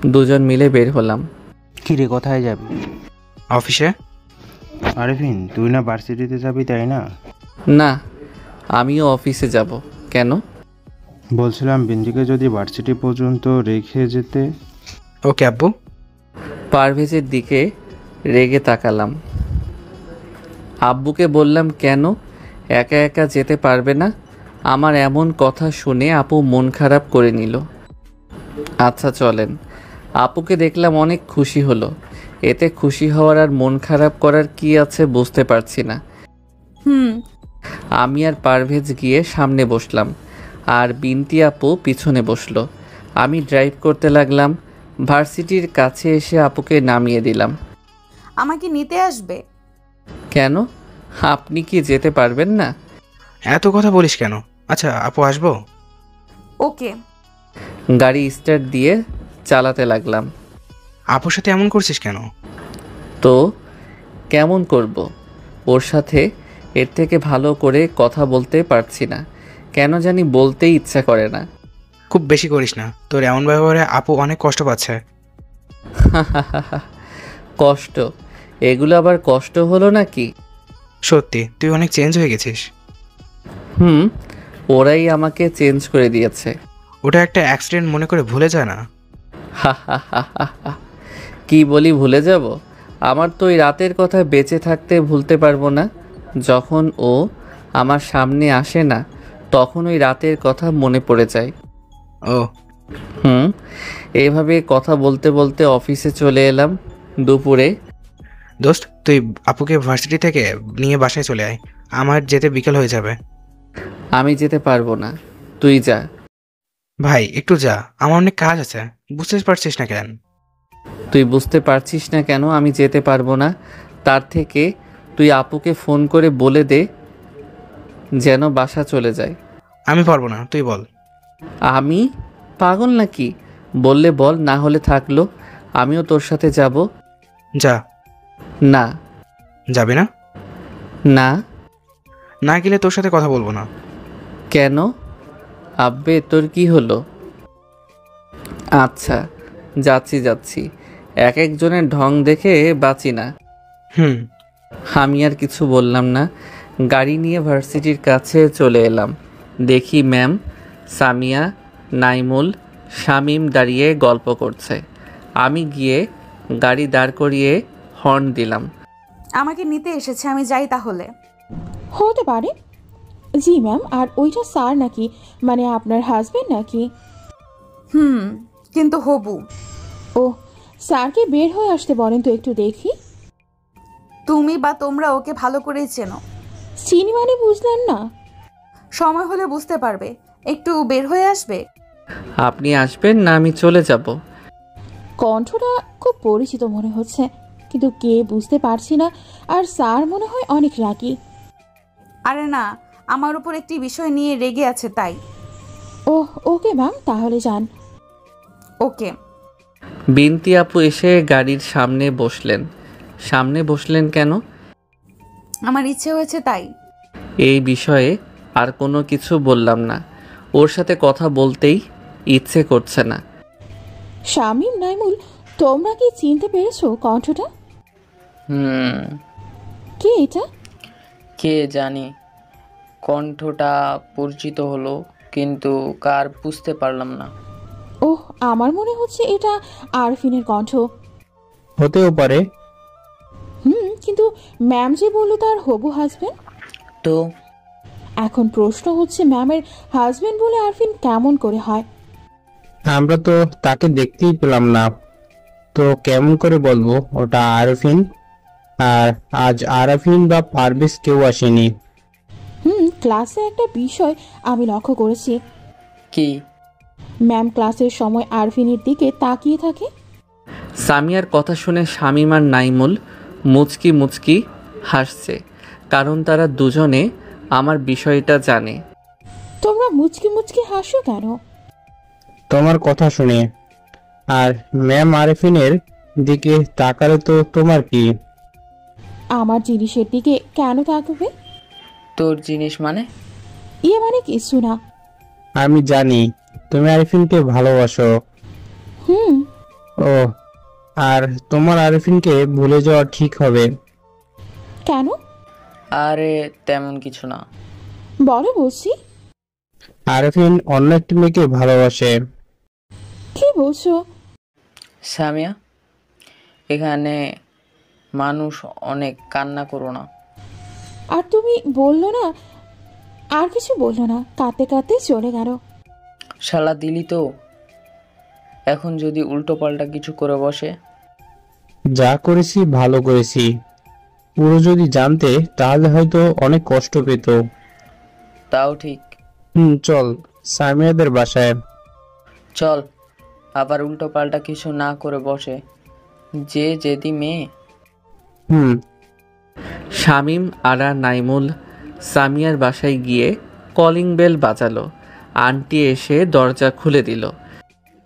S1: দুজন মিলে বের হলাম।
S11: কিরে, কোথায় যাবি?
S8: অফিসে।
S11: আরফিন, তুই না ভার্সিটিতে যাবি, তাই না?
S1: না, আমিও অফিসে যাব। কেন?
S11: বলছিলাম বিন্দিকে যদি ভার্সিটি পর্যন্ত রেখে যেতে।
S8: ওকে আব্বু।
S1: পারভেজের দিকে রেগে তাকালাম। আব্বুকে বললাম, কেন? একা একা যেতে পারবে না? আমার এমন কথা শুনে আপু মন খারাপ করে নিল। আচ্ছা চলেন। আপুকে দেখলাম অনেক খুশি হলো। এতে খুশি হওয়ার আর মন খারাপ করার কি আছে বুঝতে পারছি না। আমি আর পারভেজ গিয়ে সামনে বসলাম, আর বিনতি আপু পিছনে বসলো। আমি ড্রাইভ করতে লাগলাম। ভার্সিটির কাছে এসে আপুকে নামিয়ে দিলাম।
S5: আমাকে নিতে আসবে?
S1: কেন? আপনি কি যেতে পারবেন না?
S8: এত কথা বলিস কেন? আচ্ছা আপু, আসবো।
S5: ওকে।
S1: গাড়ি স্টার্ট দিয়ে চালাতে লাগলাম।
S8: আপুর সাথে এমন করছিস কেন?
S1: তো কেমন করব? ওর সাথে এর থেকে ভালো করে কথা বলতে পারছি না। কেন জানি বলতেই ইচ্ছা করে না।
S8: খুব বেশি করিস না, তোর এমন ব্যবহারে আপু অনেক কষ্ট পাচ্ছে।
S1: কষ্ট? এগুলো আবার কষ্ট হলো নাকি?
S8: সত্যি তুই অনেক চেঞ্জ হয়ে গেছিস।
S1: ওরাই আমাকে চেঞ্জ করে দিয়েছে।
S8: ওটা একটা অ্যাক্সিডেন্ট মনে করে ভুলে যায় না।
S1: কি বলি ভুলে যাব? আমার তো ওই রাতের কথা বেঁচে থাকতে ভুলতে পারবো না। যখন ও আমার সামনে আসে না, তখন ওই রাতের কথা মনে পড়ে যায়।
S8: ও
S1: এইভাবে কথা বলতে বলতে অফিসে চলে এলাম দুপুরে।
S8: দোস্ত, তুই আপুকে ভার্সিটি থেকে নিয়ে বাসায় চলে আয়, আমার যেতে বিকেল হয়ে যাবে।
S1: আমি যেতে পারবো না, তুই যা।
S8: ভাই একটু যা, আমার অনেক কাজ আছে, বুঝতে পারছিস না কেন?
S1: তুই বুঝতে পারছিস না কেন আমি যেতে পারবো না? তার থেকে তুই আপুকে ফোন করে বলে দে যেন বাসা চলে যায়।
S8: আমি পারবো না, তুই বল।
S1: আমি পাগল নাকি? বললে বল, না হলে থাকলো, আমিও তোর সাথে যাব।
S8: যা।
S1: না।
S8: যাবে না?
S1: না।
S8: না গেলে তোর সাথে কথা বলবো না।
S1: কেন? আব্বে তোর কি হলো? আচ্ছা যাচ্ছি যাচ্ছি, এক একজনের ঢং দেখে বাঁচি না। আমি আর কিছু বললাম না, গাড়ি নিয়ে ভার্সিটির কাছে চলে এলাম। দেখি ম্যাম, সামিয়া, নাইমুল, শামীম দাঁড়িয়ে গল্প করছে। আমি গিয়ে গাড়ি দাঁড় করিয়ে হর্ন দিলাম।
S5: আমাকে নিতে এসেছে, আমি যাই তাহলে।
S6: হতে পারে। জি ম্যাম, আর ওইটা স্যার নাকি, মানে আপনার হাজবেন্ড নাকি?
S5: কিন্তু হবু।
S6: ও, স্যারকে বের হয়ে আসতে বলেন তো, একটু দেখি।
S5: তুমি বা তোমরা ওকে ভালো করেই চেনো।
S6: চিনি মানে বুঝলেন না?
S5: সময় হলে বুঝতে পারবে, একটু বের হয়ে আসবে।
S1: আপনি আসবেন না আমি চলে যাব?
S6: কণ্ঠটা খুব পরিচিত মনে হচ্ছে, কিন্তু কে বুঝতে পারছি না। আর স্যার মনে হয় অনেক রাগী।
S5: আরে না, আমার উপর একটি বিষয় নিয়ে রেগে আছে তাই।
S6: ওহ, ওকে ম্যাম, তাহলে যান।
S5: ওকে।
S1: বিনতি আপু এসে গাড়ির সামনে বসলেন। সামনে বসলেন কেন?
S5: আমার ইচ্ছে হয়েছে তাই।
S1: এই বিষয়ে আর কোনো কিছু বললাম না, ওর সাথে কথা বলতেই ইচ্ছে করছে না।
S6: শামীম, নাইমুল, তোমরা কি চিনতে পেরেছো কণ্ঠটা? কে এটা?
S2: কে জানি, কণ্ঠটা পরিচিত হলো, কিন্তু কার বুঝতে পারলাম না।
S6: ওহ, আমার মনে হচ্ছে এটা আরফিনের কণ্ঠ।
S3: হতেও পারে।
S6: কিন্তু ম্যাম যে বললো তার হবু হাজবেন্ড।
S2: তো
S6: এখন প্রশ্ন হচ্ছে, ম্যামের হাজবেন্ড বলে আরফিন কেমন করে হয়?
S3: আমরা তো তাকে দেখতেই পেলাম না, তো কেমন করে বলবো ওটা আরফিন? আর আজ আরফিন বা পারভেজ কেউ আসেনি।
S6: ক্লাসে একটা বিষয় আমি লক্ষ্য করেছি।
S2: কি?
S6: ম্যাম ক্লাসের সময় আরফিনের দিকে তাকিয়ে থাকে।
S1: সামিয়ার কথা শুনে শামীম আর নাইমুল মুচকি মুচকি হাসছে, কারণ তারা দুজনে আমার বিষয়টা জানে।
S6: তোমরা মুচকি মুচকি হাসো কেন?
S3: তোমার কথা শুনে। আর ম্যাম আরফিনের দিকে তাকালে তো তোমার কি?
S6: আমার জিনিসের দিকে কেন তাকাবে?
S2: তোর জিনিস মানে?
S6: ইয়ে মানে কিছু না।
S3: আমি জানি তুমি আরফিনকে ভালোবাসো। ও, আর তোমার আরফিনকে ভুলে যাওয়া ঠিক হবে।
S6: কেন?
S2: আরে তেমন কিছু না।
S6: বলো বলছি।
S3: আরফিন অন্য একটি মেয়েকে ভালোবাসে।
S6: কি বলছো?
S2: সামিয়া, এখানে মানুষ অনেক, কান্না করো না।
S6: আর তুমি বললো না, আর কিছু বললো না, কাঁদতে কাঁদতে চলে গেল।
S2: শালা দিলি তো। এখন যদি উল্টো পাল্টা কিছু করে বসে?
S3: যা করেছি ভালো করেছি, পুরো যদি জানতে তাহলে হয়তো অনেক কষ্ট পেত।
S2: তাও ঠিক।
S3: চল সামিয়াদের বাসায়
S2: চল, আবার উল্টো পাল্টা কিছু না করে বসে, যে যেদি মেয়ে।
S1: শামীম আর নাইমুল সামিয়ার বাসায় গিয়ে কলিং বেল বাজালো। আন্টি এসে দরজা খুলে দিল।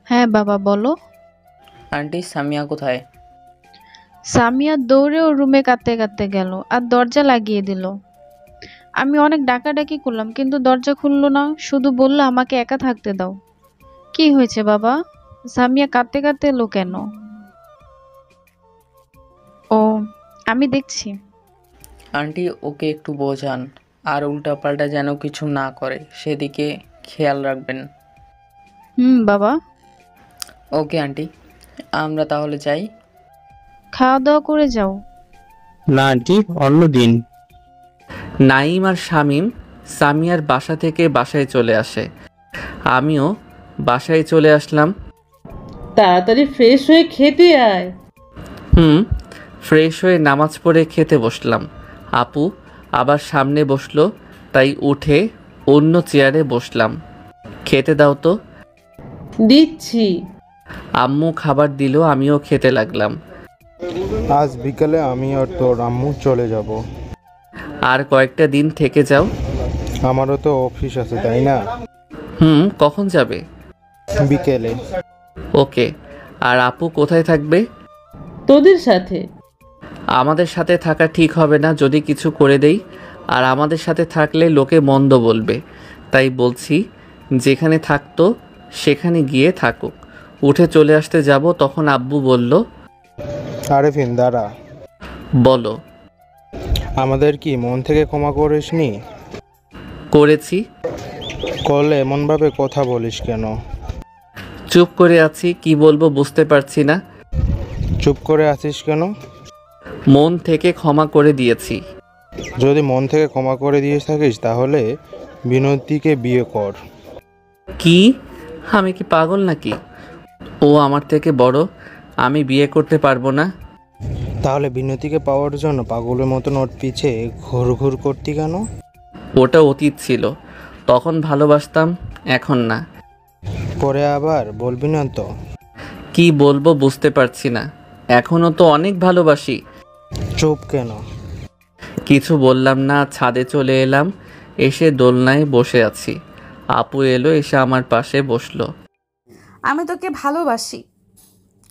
S12: হ্যাঁ বাবা বলো।
S2: আন্টি, সামিয়া কোথায়?
S12: সামিয়া দৌড়ে ওর রুমে কাঁদতে কাঁদতে গেল আর দরজা লাগিয়ে দিল। আমি অনেক ডাকাডাকি করলাম কিন্তু দরজা খুললো না, শুধু বললো আমাকে একা থাকতে দাও। কি হয়েছে বাবা? সামিয়া কাঁদতে কাঁদতে এলো কেন? ও, আমি দেখছি।
S2: আন্টি, ওকে একটু বোঝান, আর উল্টা পাল্টা যেন কিছু না করে, সেদিকে খেয়াল রাখবেন।
S12: বাবা।
S2: ওকে আন্টি, আমরা তাহলে যাই।
S12: খাওয়া দাওয়া করে যাও।
S3: না আন্টি, অন্যদিন।
S1: নাইম আর শামীম সামিয়ার বাসা থেকে বাসায় চলে আসে। আমিও বাসায় চলে আসলাম।
S9: তাড়াতাড়ি ফ্রেশ হয়ে খেতে আয়।
S1: ফ্রেশ হয়ে নামাজ পড়ে খেতে বসলাম। আপু আবার সামনে বসলো, তাই উঠে অন্য চেয়ারে বসলাম। খেতে দাও তো।
S9: দিচ্ছি।
S1: আম্মু খাবার দিল, আমিও খেতে লাগলাম।
S11: আজ বিকালে আমি আর তোর আম্মু চলে যাব।
S1: আর কয়েকটা দিন থেকে যাও।
S11: আমারও তো অফিস আছে, তাই না?
S1: কখন যাবে?
S11: বিকেলে।
S1: ওকে। আর আপু কোথায় থাকবে?
S9: তোদের সাথে।
S1: আমাদের সাথে থাকা ঠিক হবে না যদি কিছু করে দেই, আর আমাদের সাথে থাকলে লোকে মন্দ বলবে। তাই বলছি যেখানে থাকতো সেখানে গিয়ে থাকুক। উঠে চলে আসতে যাব, তখন আব্বু বলল,
S11: আরেফিন দাঁড়া।
S1: বলো।
S11: আমাদের কি মন থেকে ক্ষমা করিসনি?
S1: করেছি।
S11: করলে এমনভাবে কথা বলিস কেন?
S1: চুপ করে আছি, কি বলবো বুঝতে পারছি না।
S11: চুপ করে আছিস কেন?
S1: মন থেকে ক্ষমা করে দিয়েছি।
S11: যদি মন থেকে ক্ষমা করে দিয়ে থাকিস তাহলে বিনোদিকে বিয়ে কর।
S1: কি? আমি কি পাগল নাকি? ও আমার থেকে বড়, আমি বিয়ে করতে পারবো না।
S11: তাহলে বিনোদিকে পাওয়ার জন্য পাগলের মতন ওর পিছে ঘুর করতি কেন?
S1: ওটা অতীত ছিল, তখন ভালোবাসতাম, এখন না।
S11: পরে আবার বলবি না তো?
S1: কি বলবো বুঝতে পারছি না, এখনো তো অনেক ভালোবাসি।
S11: চুপ কেন?
S1: কিছু বললাম না, ছাদে চলে এলাম। এসে দোলনায় বসে আছি। আপু এলো, এসে আমার পাশে বসলো।
S5: আমি তোকে ভালোবাসি।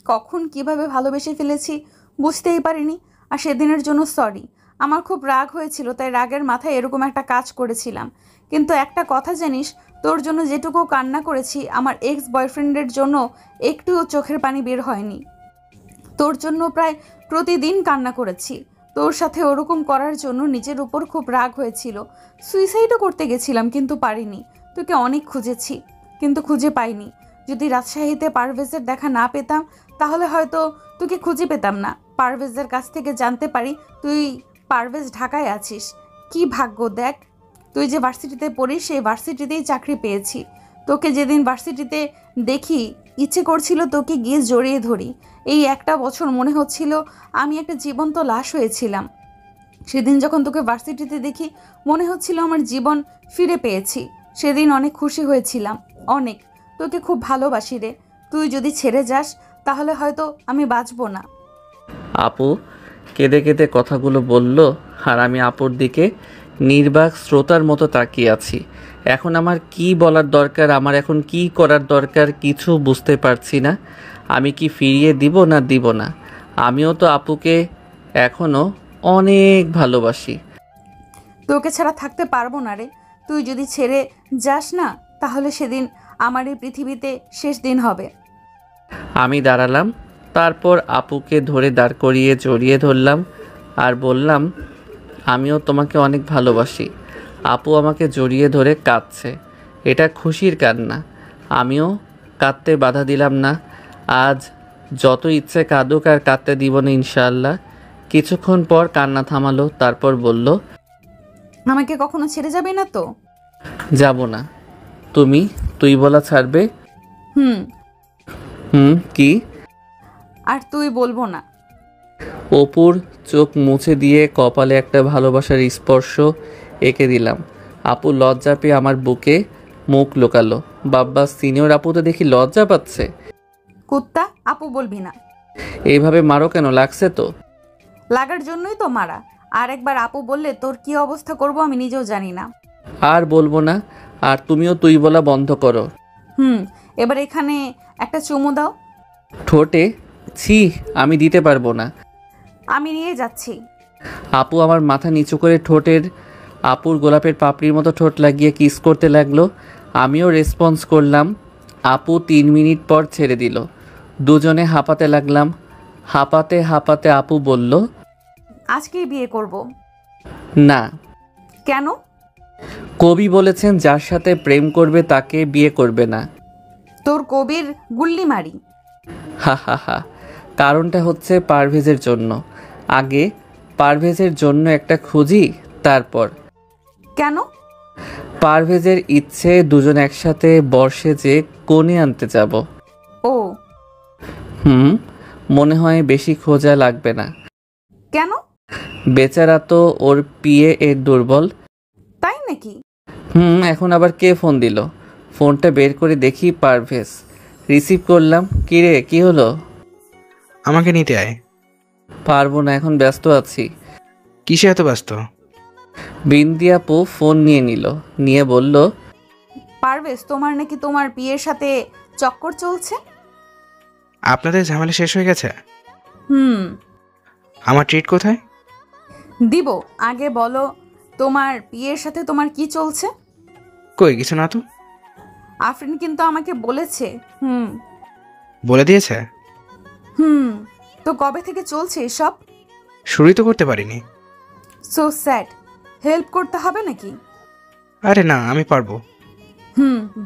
S5: কখন কিভাবে ভালোবেসে ফেলেছি বুঝতেই পারিনি। আর সেদিনের জন্য সরি। আমার খুব রাগ হয়েছিল, তাই রাগের মাথায় এরকম একটা কাজ করেছিলাম। কিন্তু একটা কথা জানিস, তোর জন্য যেটুকু কান্না করেছি আমার এক্স বয়ফ্রেন্ডের জন্য একটুও চোখের পানি বের হয়নি। তোর জন্য প্রায় প্রতিদিন কান্না করেছি। তোর সাথে ওরকম করার জন্য নিজের উপর খুব রাগ হয়েছিল। সুইসাইডও করতে গেছিলাম কিন্তু পারিনি। তোকে অনেক খুঁজেছি কিন্তু খুঁজে পাইনি। যদি রাজশাহীতে পারভেজের দেখা না পেতাম তাহলে হয়তো তোকে খুঁজে পেতাম না। পারভেজের কাছ থেকে জানতে পারি তুই পারভেজ ঢাকায় আছিস। কি ভাগ্য দেখ, তুই যে ভার্সিটিতে পড়িস সেই ভার্সিটিতেই চাকরি পেয়েছি। তোকে যেদিন ভার্সিটিতে দেখি ইচ্ছে করছিল তোকে গিয়ে জড়িয়ে ধরি। এই একটা বছর মনে হচ্ছিল আমি একটা জীবন্ত লাশ হয়েছিলাম। সেদিন যখন তোকে ভার্সিটিতে দেখি মনে হচ্ছিল আমার জীবন ফিরে পেয়েছি। সেদিন অনেক খুশি হয়েছিলাম, অনেক। তোকে খুব ভালোবাসি রে। তুই যদি ছেড়ে যাস তাহলে হয়তো আমি বাঁচব না।
S1: আপু কেঁদে কেঁদে কথাগুলো বলল, আর আমি আপুর দিকে নির্বাক শ্রোতার মতো তাকিয়ে আছি। এখন আমার কি বলার দরকার, আমার এখন কি করার দরকার কিছু বুঝতে পারছি না। আমি কি ফিরিয়ে দিব না দিব না? আমিও তো আপুকে এখনো অনেক ভালোবাসি।
S5: তোকে ছাড়া থাকতে পারবো না রে। তুই যদি ছেড়ে যাস না তাহলে সেদিন আমার এই পৃথিবীতে শেষ দিন হবে।
S1: আমি দাঁড়ালাম, তারপর আপুকে ধরে দাঁড় করিয়ে জড়িয়ে ধরলাম আর বললাম, আমিও তোমাকে অনেক ভালোবাসি। আপু আমাকে জড়িয়ে ধরে কাঁদছে। এটা খুশির কান্না। আমিও কাঁদতে বাধা দিলাম না। আজ যত ইচ্ছে কাঁদুক, আর কাঁদতে দিব না ইনশাআল্লাহ। কিছুক্ষণ পর কান্না থামালো, তারপর বলল,
S5: আমাকে কখনো ছেড়ে যাবে না তো?
S1: যাব না। তুই বলা ছাড়বে? কি?
S5: আর তুই বলবো না।
S1: অপুর চোখ মুছে দিয়ে কপালে একটা ভালোবাসার স্পর্শ এঁকে দিলাম। আপু লজ্জা পেয়ে আমার বুকে মুখ লুকালো। বাব্বা, সিনিয়র আপু তো দেখি লজ্জা পাচ্ছে।
S5: কুত্তা, আপু বলবি না।
S1: এইভাবে মারো কেন? লাগছে তো?
S5: লাগার জন্যই তো মারা। আর একবার আপু বললে তোর কি অবস্থা করব আমি নিজেও জানি না।
S1: আর বলবো না। আর তুমিও তুই বলা বন্ধ করো।
S5: এবার এখানে একটা চুমু দাও।
S1: ঠোঁটে? ছি, আমি দিতে পারবো না।
S5: আমি নিয়ে যাচ্ছি।
S1: আপু আমার মাথা নিচু করে ঠোঁটের আপুর গোলাপের পাপড়ির মতো ঠোঁট লাগিয়ে কিস করতে লাগলো। আমিও রেসপন্স করলাম। আপু 3 মিনিট পর ছেড়ে দিল। দুজনে হাঁপাতে লাগলাম। হাঁপাতে হাঁপাতে আপু বলল,
S5: আজকেই বিয়ে করব।
S1: না।
S5: কেন?
S1: কবি বলেছেন যার সাথে প্রেম করবে তাকে বিয়ে করবে না।
S5: তোর কবির গুল্লি মারি।
S1: হা হা হা। কারণটা হচ্ছে পারভেজের জন্য। আগে পারভেজের জন্য একটা খুঁজি, তারপর।
S5: কেন?
S1: পারভেজের ইচ্ছে দুজন একসাথে বর্ষে যে কোণে আনতে যাব।
S5: ও
S1: মনে হয় বেশি খোঁজা লাগবে না।
S5: কেন?
S1: বেচারা তো ওর পিয়ে এর দুর্বল।
S5: তাই নাকি?
S1: এখন আবার কে ফোন দিল? ফোনটা বের করে দেখি পারভেজ। রিসিভ করলাম। কী রে, কী হলো?
S8: আমাকে নিতে আয়।
S1: পারবো না, এখন ব্যস্ত আছি।
S8: কিসে এত ব্যস্ত?
S1: বিন্দি আপু ফোন নিয়ে বলল,
S5: পারভেজ, তোমার নাকি তোমার বিয়ের সাথে চক্কর চলছে।
S8: আপনাদের ঝামেলা শেষ হয়ে গেছে?
S5: হুম।
S8: আমার ট্রিট কোথায়?
S5: দিব, আগে বলো তোমার বিয়ের সাথে তোমার কি চলছে?
S8: কই কিছু না তো।
S5: আফরিন কিন্তু আমাকে বলেছে।
S8: বলে দিয়েছে?
S5: তো কবে থেকে চলছে এসব?
S8: শুরুই তো করতে পারিনি।
S5: So sad. হেল্প করতে হবে নাকি?
S8: আরে না, আমি পারবো।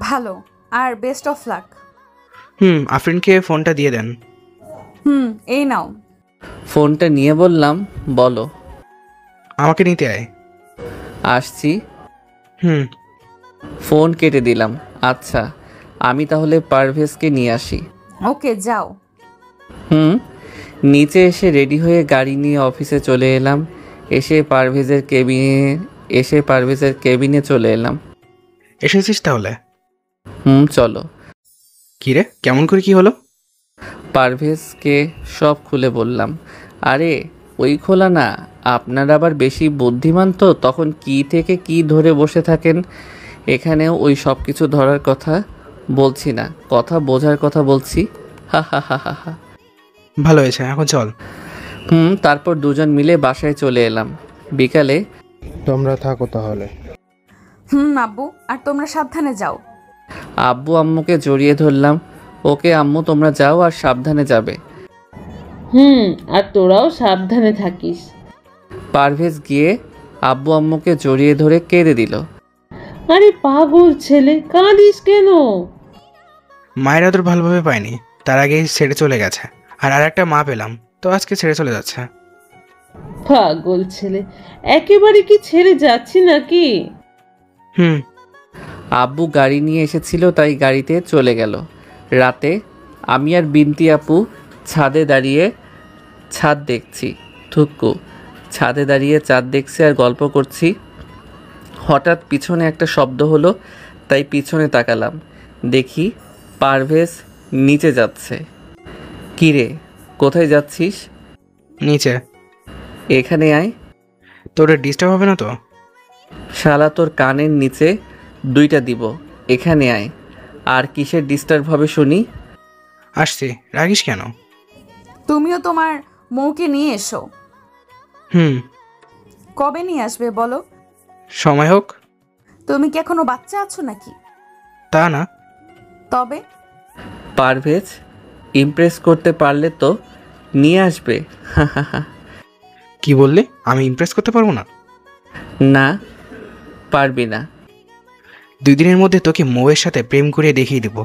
S5: ভালো, আর বেস্ট অফ লাক।
S8: আফরিনকে ফোনটা দিয়ে দেন।
S5: এই নাও।
S1: ফোনটা নিয়ে বললাম, বলো।
S8: আমাকে নিতে আয়।
S1: আসছি। ফোন কেটে দিলাম। আচ্ছা, আমি তাহলে পারভেজকে নিয়ে আসি।
S5: ওকে, যাও।
S1: নিচে এসে রেডি হয়ে গাড়ি নিয়ে অফিসে চলে এলাম। এসে পারভেজের কেবিনে চলে এলাম।
S8: এসেছিস তাহলে?
S1: চলো।
S8: কিরে, কেমন করে কি হলো?
S1: পারভেজকে সব খুলে বললাম। আরে ওই খোলা না, আপনারা আবার বেশি বুদ্ধিমান তো, তখন কি থেকে কি ধরে বসে থাকেন। এখানেও ওই সব কিছু ধরার কথা বলছি না, কথা বোঝার কথা বলছি। হা হা হা হা হা।
S8: ভালো হয়েছে, এখন চল।
S1: তারপর দুজন মিলে বাসায় চলে এলাম। বিকালে,
S11: তোমরা থাকো তাহলে।
S5: আব্বু, আর তোমরা সাবধানে যাও।
S1: আব্বু আম্মুকে জড়িয়ে ধরলাম। ওকে আম্মু, তোমরা যাও আর সাবধানে যাবে।
S9: আর তোরাও সাবধানে থাকিস।
S1: পারভেজ গিয়ে আব্বু আম্মুকে জড়িয়ে ধরে কেঁদে দিল।
S9: আরে পাগল ছেলে, কাঁদিস কেন?
S8: মায়ের আদর ভালোভাবে পাইনি, তার আগেই ছেড়ে চলে গেছে। আর একটা মা পেলাম, তো আজকে ছেড়ে চলে যাচ্ছে।
S9: পাগল ছেলে, একেবারে কি ছেড়ে যাচ্ছি নাকি?
S1: আব্বু গাড়ি নিয়ে এসেছিল, তাই গাড়িতে চলে গেল। রাতে আমি আর বিন্তি আপু ছাদে দাঁড়িয়ে চাঁদ দেখছি আর গল্প করছি। হঠাৎ পিছনে একটা শব্দ হলো, তাই পিছনে তাকালাম। দেখি পারভেজ নিচে যাচ্ছে। কিরে, কোথায় যাচ্ছিস?
S8: নিচে।
S1: এখানে আয়।
S8: তোর ডিস্টার্ব হবে না তো?
S1: শালা, তোর কানের নিচে 2টা দিব। এখানে আয়। আর কিসের ডিস্টার্ব হবে শুনি?
S8: আসছি, রাগিস কেন?
S5: তুমিও তোমার মৌকে নিয়ে এসো। কবে নিয়ে আসবে বলো?
S8: সময় হোক।
S5: তুমি কি এখনো বাচ্চা আছো নাকি?
S8: তা না।
S5: তবে?
S1: পারভেজ ইমপ্রেস করতে পারলে তো নিয়ে আসবে।
S8: কি বললি? আমি ইমপ্রেস করতে পারবো না?
S1: না, পারবি না।
S8: 2 দিনের মধ্যে তোকে মৌয়ের সাথে প্রেম করিয়ে দেখিয়ে দেব।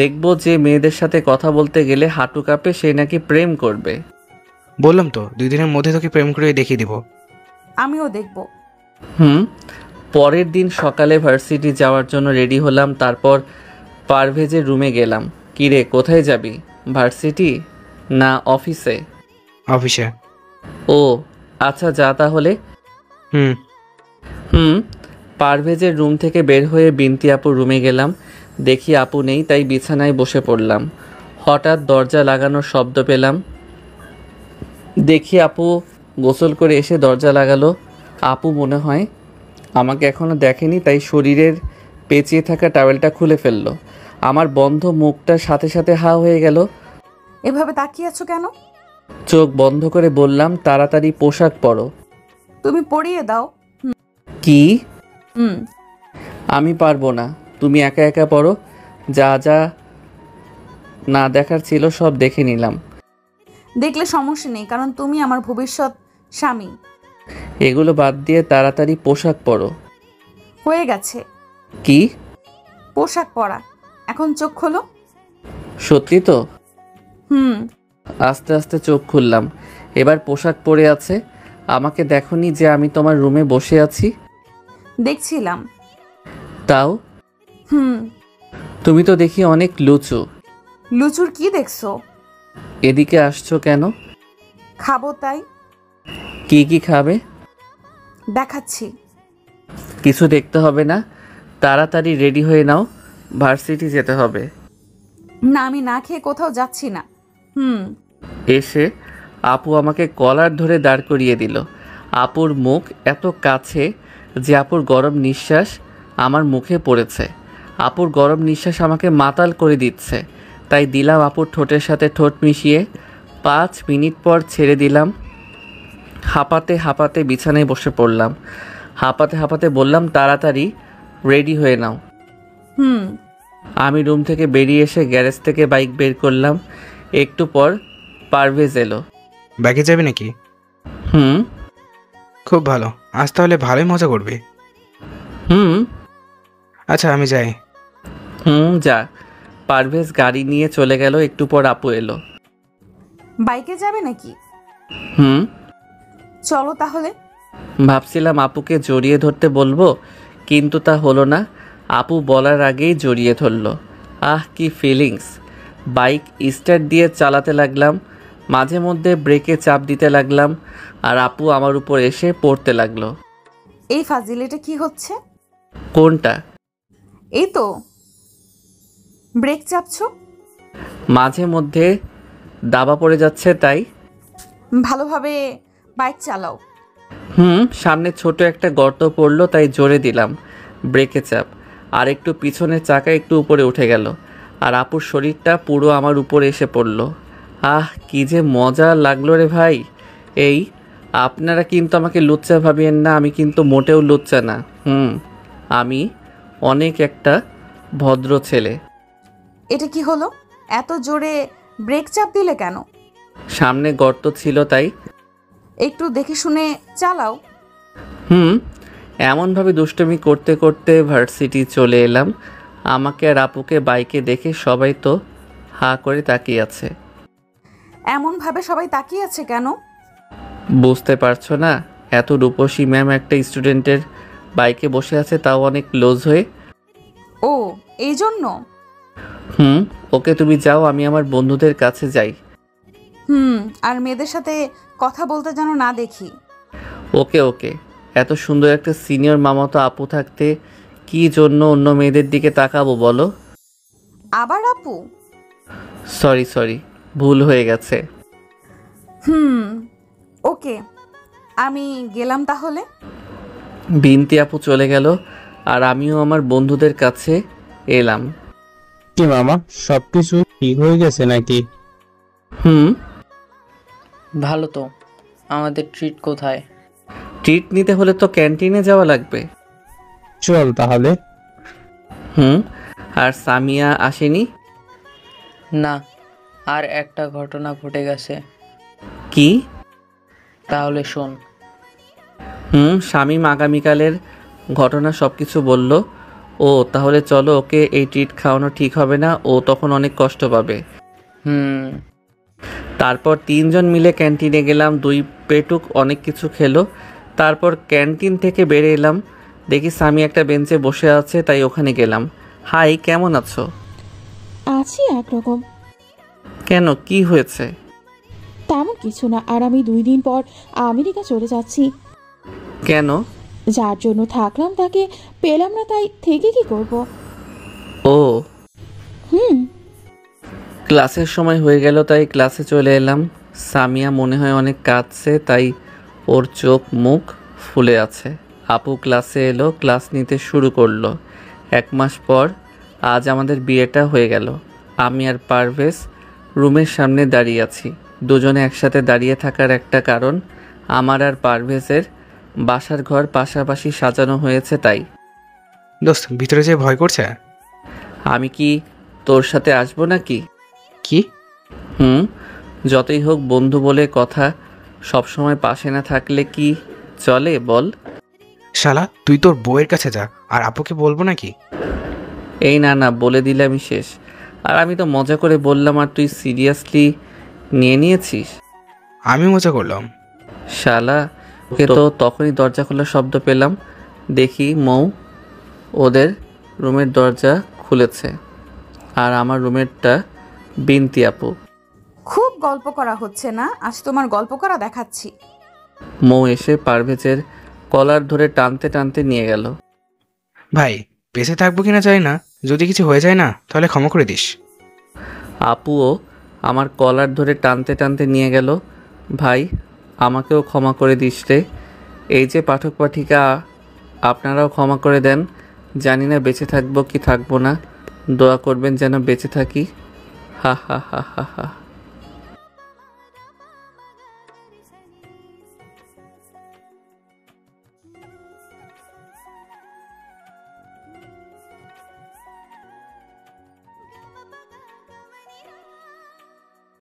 S1: দেখবো যে মেয়েদের সাথে কথা বলতে গেলে হাঁটু কাঁপে, সে নাকি প্রেম করবে।
S8: বললাম তো, 2 দিনের মধ্যে তোকে প্রেম করিয়ে দেখিয়ে দেব।
S5: আমিও দেখব।
S1: পরের দিন সকালে ভার্সিটি যাওয়ার জন্য রেডি হলাম। তারপর পারভেজের রুমে গেলাম। কিরে, কোথায় যাবি? ভার্সিটি না অফিসে?
S8: অফিসে।
S1: ও আচ্ছা, যা তাহলে। পারভেজের রুম থেকে বের হয়ে বিন্তি আপুর রুমে গেলাম। দেখি আপু নেই, তাই বিছানায় বসে পড়লাম। হঠাৎ দরজা লাগানোর শব্দ পেলাম। দেখি আপু গোসল করে এসে দরজা লাগালো। আপু মনে হয় আমাকে এখনো দেখেনি, তাই শরীরের পেঁচিয়ে থাকা টাওয়েলটা খুলে ফেললো। আমার বন্ধ মুখটা সাথে সাথে হা হয়ে গেল।
S5: এভাবে তাকিয়ে আছো কেন?
S1: চোখ বন্ধ করে বললাম, তাড়াতাড়ি পোশাক পরো।
S5: তুমি পরিয়ে দাও।
S1: কি? আমি পারবো না, তুমি একা একা পড়ো। যা যা না দেখার ছিল সব দেখে নিলাম।
S5: দেখলে সমস্যা নেই, কারণ তুমি আমার ভবিষ্যৎ স্বামী।
S1: এগুলো বাদ দিয়ে তাড়াতাড়ি পোশাক পরো।
S5: হয়ে গেছে।
S1: কি?
S5: পোশাক পরা। এখন চোখ খোলো।
S1: সত্যি তো? আস্তে আস্তে চোখ খুললাম। এবার পোশাক পরে আছে। আমাকে দেখোনি যে আমি তোমার রুমে বসে আছি?
S5: দেখছিলাম।
S1: তাও? তুমি তো দেখি অনেক লুচু।
S5: লুচুর কি দেখছো?
S1: এদিকে আসছো কেন?
S5: খাবো তাই।
S1: কি কি খাবে?
S5: দেখাচ্ছি।
S1: কিছু দেখতে হবে না, তাড়াতাড়ি রেডি হয়ে নাও, ভার্সিটি যেতে হবে।
S5: না, আমি না খেয়ে কোথাও যাচ্ছি না।
S1: এসে আপু আমাকে কলার ধরে দাঁড় করিয়ে দিল। আপুর মুখ এত কাছে যে আপুর গরম নিঃশ্বাস আমার মুখে পড়েছে। আপুর গরম নিঃশ্বাস আমাকে মাতাল করে দিচ্ছে, তাই দিলাম আপুর ঠোঁটের সাথে ঠোঁট মিশিয়ে। 5 মিনিট পর ছেড়ে দিলাম। হাঁপাতে হাঁপাতে বিছানায় বসে পড়লাম। হাঁপাতে হাঁপাতে বললাম, তাড়াতাড়ি রেডি হয়ে নাও। আমি রুম থেকে বেরিয়ে এসে গ্যারেজ থেকে বাইক বের করলাম। একটু পর পারভেজ এলো।
S8: ব্যাগে যাবি নাকি? খুব ভালো, আজ তাহলে ভালোই মজা করবি। আচ্ছা আমি যাই।
S1: যা। পারভেজ গাড়ি নিয়ে চলে গেল। একটু পর আপু এলো।
S5: বাইকে যাবে নাকি? চলো তাহলে।
S1: ভাবছিলাম আপুকে জড়িয়ে ধরতে বলবো, কিন্তু তা হলো না। আপু বলার আগেই জড়িয়ে ধরলো। আহ, কি ফিলিংস! বাইক স্টার্ট দিয়ে চালাতে লাগলাম, মাঝে মধ্যে ব্রেকে চাপ দিতে লাগলাম, আর আপু আমার উপর এসে পড়তে লাগলো।
S5: এই ফাজিলেটা কি হচ্ছে?
S1: কোনটা?
S5: এই তো ব্রেক চাপছো।
S1: মাঝে মধ্যে দাবা পড়ে যাচ্ছে, তাই।
S5: ভালোভাবে বাইক চালাও।
S1: সামনে ছোট একটা গর্ত পড়লো, তাই জোরে দিলাম ব্রেকে চাপ। আর একটু পিছনের চাকা একটু উপরে উঠে গেল, আর আপুর শরীরটা পুরো আমার উপরে এসে পড়লো। আহ, কি যে মজা লাগলো রে ভাই! এই, আপনারা কিন্তু আমাকে লুচ্চা ভাবিয়েন না, আমি কিন্তু মোটেও লুচ্চা না। আমি অনেক একটা ভদ্র ছেলে।
S5: এটা কি হলো? এত জোরে ব্রেক চাপ দিলে কেন?
S1: সামনে গর্ত ছিল, তাই।
S5: একটু দেখে শুনে চালাও।
S1: এমনভাবে দুষ্টুমি করতে করতে ভার্সিটি চলে এলাম। আমাকে আর আপুকে বাইকে দেখে সবাই তো হা করে তাকিয়ে আছে।
S5: এমনভাবে সবাই তাকিয়ে আছে কেন?
S1: বুঝতে পারছো না? এত রূপসী ম্যাম একটা স্টুডেন্টের বাইকে বসে আছে, তাও অনেক ক্লোজ হয়ে।
S5: ও, এই জন্য?
S1: ওকে, তুমি যাও, আমি আমার বন্ধুদের কাছে যাই।
S5: আর মেয়েদের সাথে কথা বলতে যেন না দেখি।
S1: ওকে ওকে। এত সুন্দর একটা সিনিয়র মামাতো আপু থাকতে কি জন্য অন্য মেয়েদের দিকে তাকাবো বলো?
S5: আবার আপু?
S1: সরি, ভুল হয়ে গেছে।
S5: ওকে, আমি গেলাম তাহলে।
S1: বিনতি আপু চলে গেল, আর আমিও আমার বন্ধুদের কাছে এলাম।
S3: কি মামা, সবকিছু ঠিক হয়ে গেছে নাকি?
S2: ভালো তো। আমাদের ট্রিট কোথায়?
S1: ট্রিট নিতে হলে তো ক্যান্টিনে যাওয়া লাগবে।
S3: চল তাহলে।
S1: আর সামিয়া আসেনি?
S2: না, আর একটা ঘটনা ঘটে গেছে।
S1: কি?
S2: তাহলে শোন।
S1: শামীম আগামীকালের ঘটনা সব কিছু বলল। ও, তাহলে চলো, ওকে এই ট্রিট খাওয়ানো ঠিক হবে না, ও তখন অনেক কষ্ট পাবে। তারপর 3 জন মিলে ক্যান্টিনে গেলাম। 2 পেটুক অনেক কিছু খেলো। তারপর ক্যান্টিন থেকে বেরিয়ে এলাম, দেখি সামি একটা বেঞ্চে বসে আছে, তাই ওখানে গেলাম। হাই, কেমন আছো?
S6: আছি একরকম।
S1: কেন, কি হয়েছে?
S6: তেমন কিছু না, আর আমি 2 দিন পর আমেরিকা চলে যাচ্ছি।
S1: কেন?
S6: যার জন্য থাকলাম তাকে পেলাম না, তাই থেকে কি করব।
S1: ও, ক্লাসের সময় হয়ে গেল, তাই ক্লাসে চলে এলাম। সামিয়া মনে হয় অনেক কাঁদছে, তাই ওর চোখ মুখ ফুলে আছে। আপু ক্লাসে এলো, ক্লাস নিতে শুরু করলো। 1 মাস পর আজ আমাদের বিয়েটা হয়ে গেল। আমি আর পারভেজ রুমের সামনে দাঁড়িয়ে আছি। দুজনে একসাথে দাঁড়িয়ে থাকার একটা কারণ, আমার আর পারভেজের বাসার ঘর পাশাপাশি সাজানো হয়েছে, তাই।
S8: দোস্ত, ভিতরে যে ভয় করছে।
S1: আমি কি তোর সাথে আসবো নাকি?
S8: কি?
S1: যতই হোক বন্ধু বলে কথা, সবসময় পাশে না থাকলে কি চলে বল?
S8: শালা, তুই তোর বউয়ের কাছে যা, আর আপুকে বলবো নাকি?
S1: এই না, বলে দিলে আমি শেষ। আর আমি তো মজা করে বললাম, আর তুই সিরিয়াসলি নিয়ে নিয়েছিস।
S8: আমি মজা করলাম।
S1: শালা, ওকে তো তখনই দরজা খোলার শব্দ পেলাম। দেখি মৌ ওদের রুমের দরজা খুলেছে, আর আমার রুমেরটা বিনতি আপু।
S5: খুব গল্প করা হচ্ছে না, আজ তোমার গল্প করা দেখাচ্ছি।
S1: মৌ এসে পারভেজের কলার ধরে টানতে টানতে নিয়ে গেল।
S8: ভাই, বেঁচে থাকবো কিনা জানি না, যদি কিছু হয়ে যায় না তাহলে ক্ষমা করে দিস।
S1: আপুও আমার কলার ধরে টানতে টানতে নিয়ে গেল। ভাই, আমাকেও ক্ষমা করে দিস রে। এই যে পাঠক পাঠিকা, আপনারাও ক্ষমা করে দেন। জানি না বেঁচে থাকবো কি থাকবো না, দোয়া করবেন যেন বেঁচে থাকি। হা হা হা হা হা।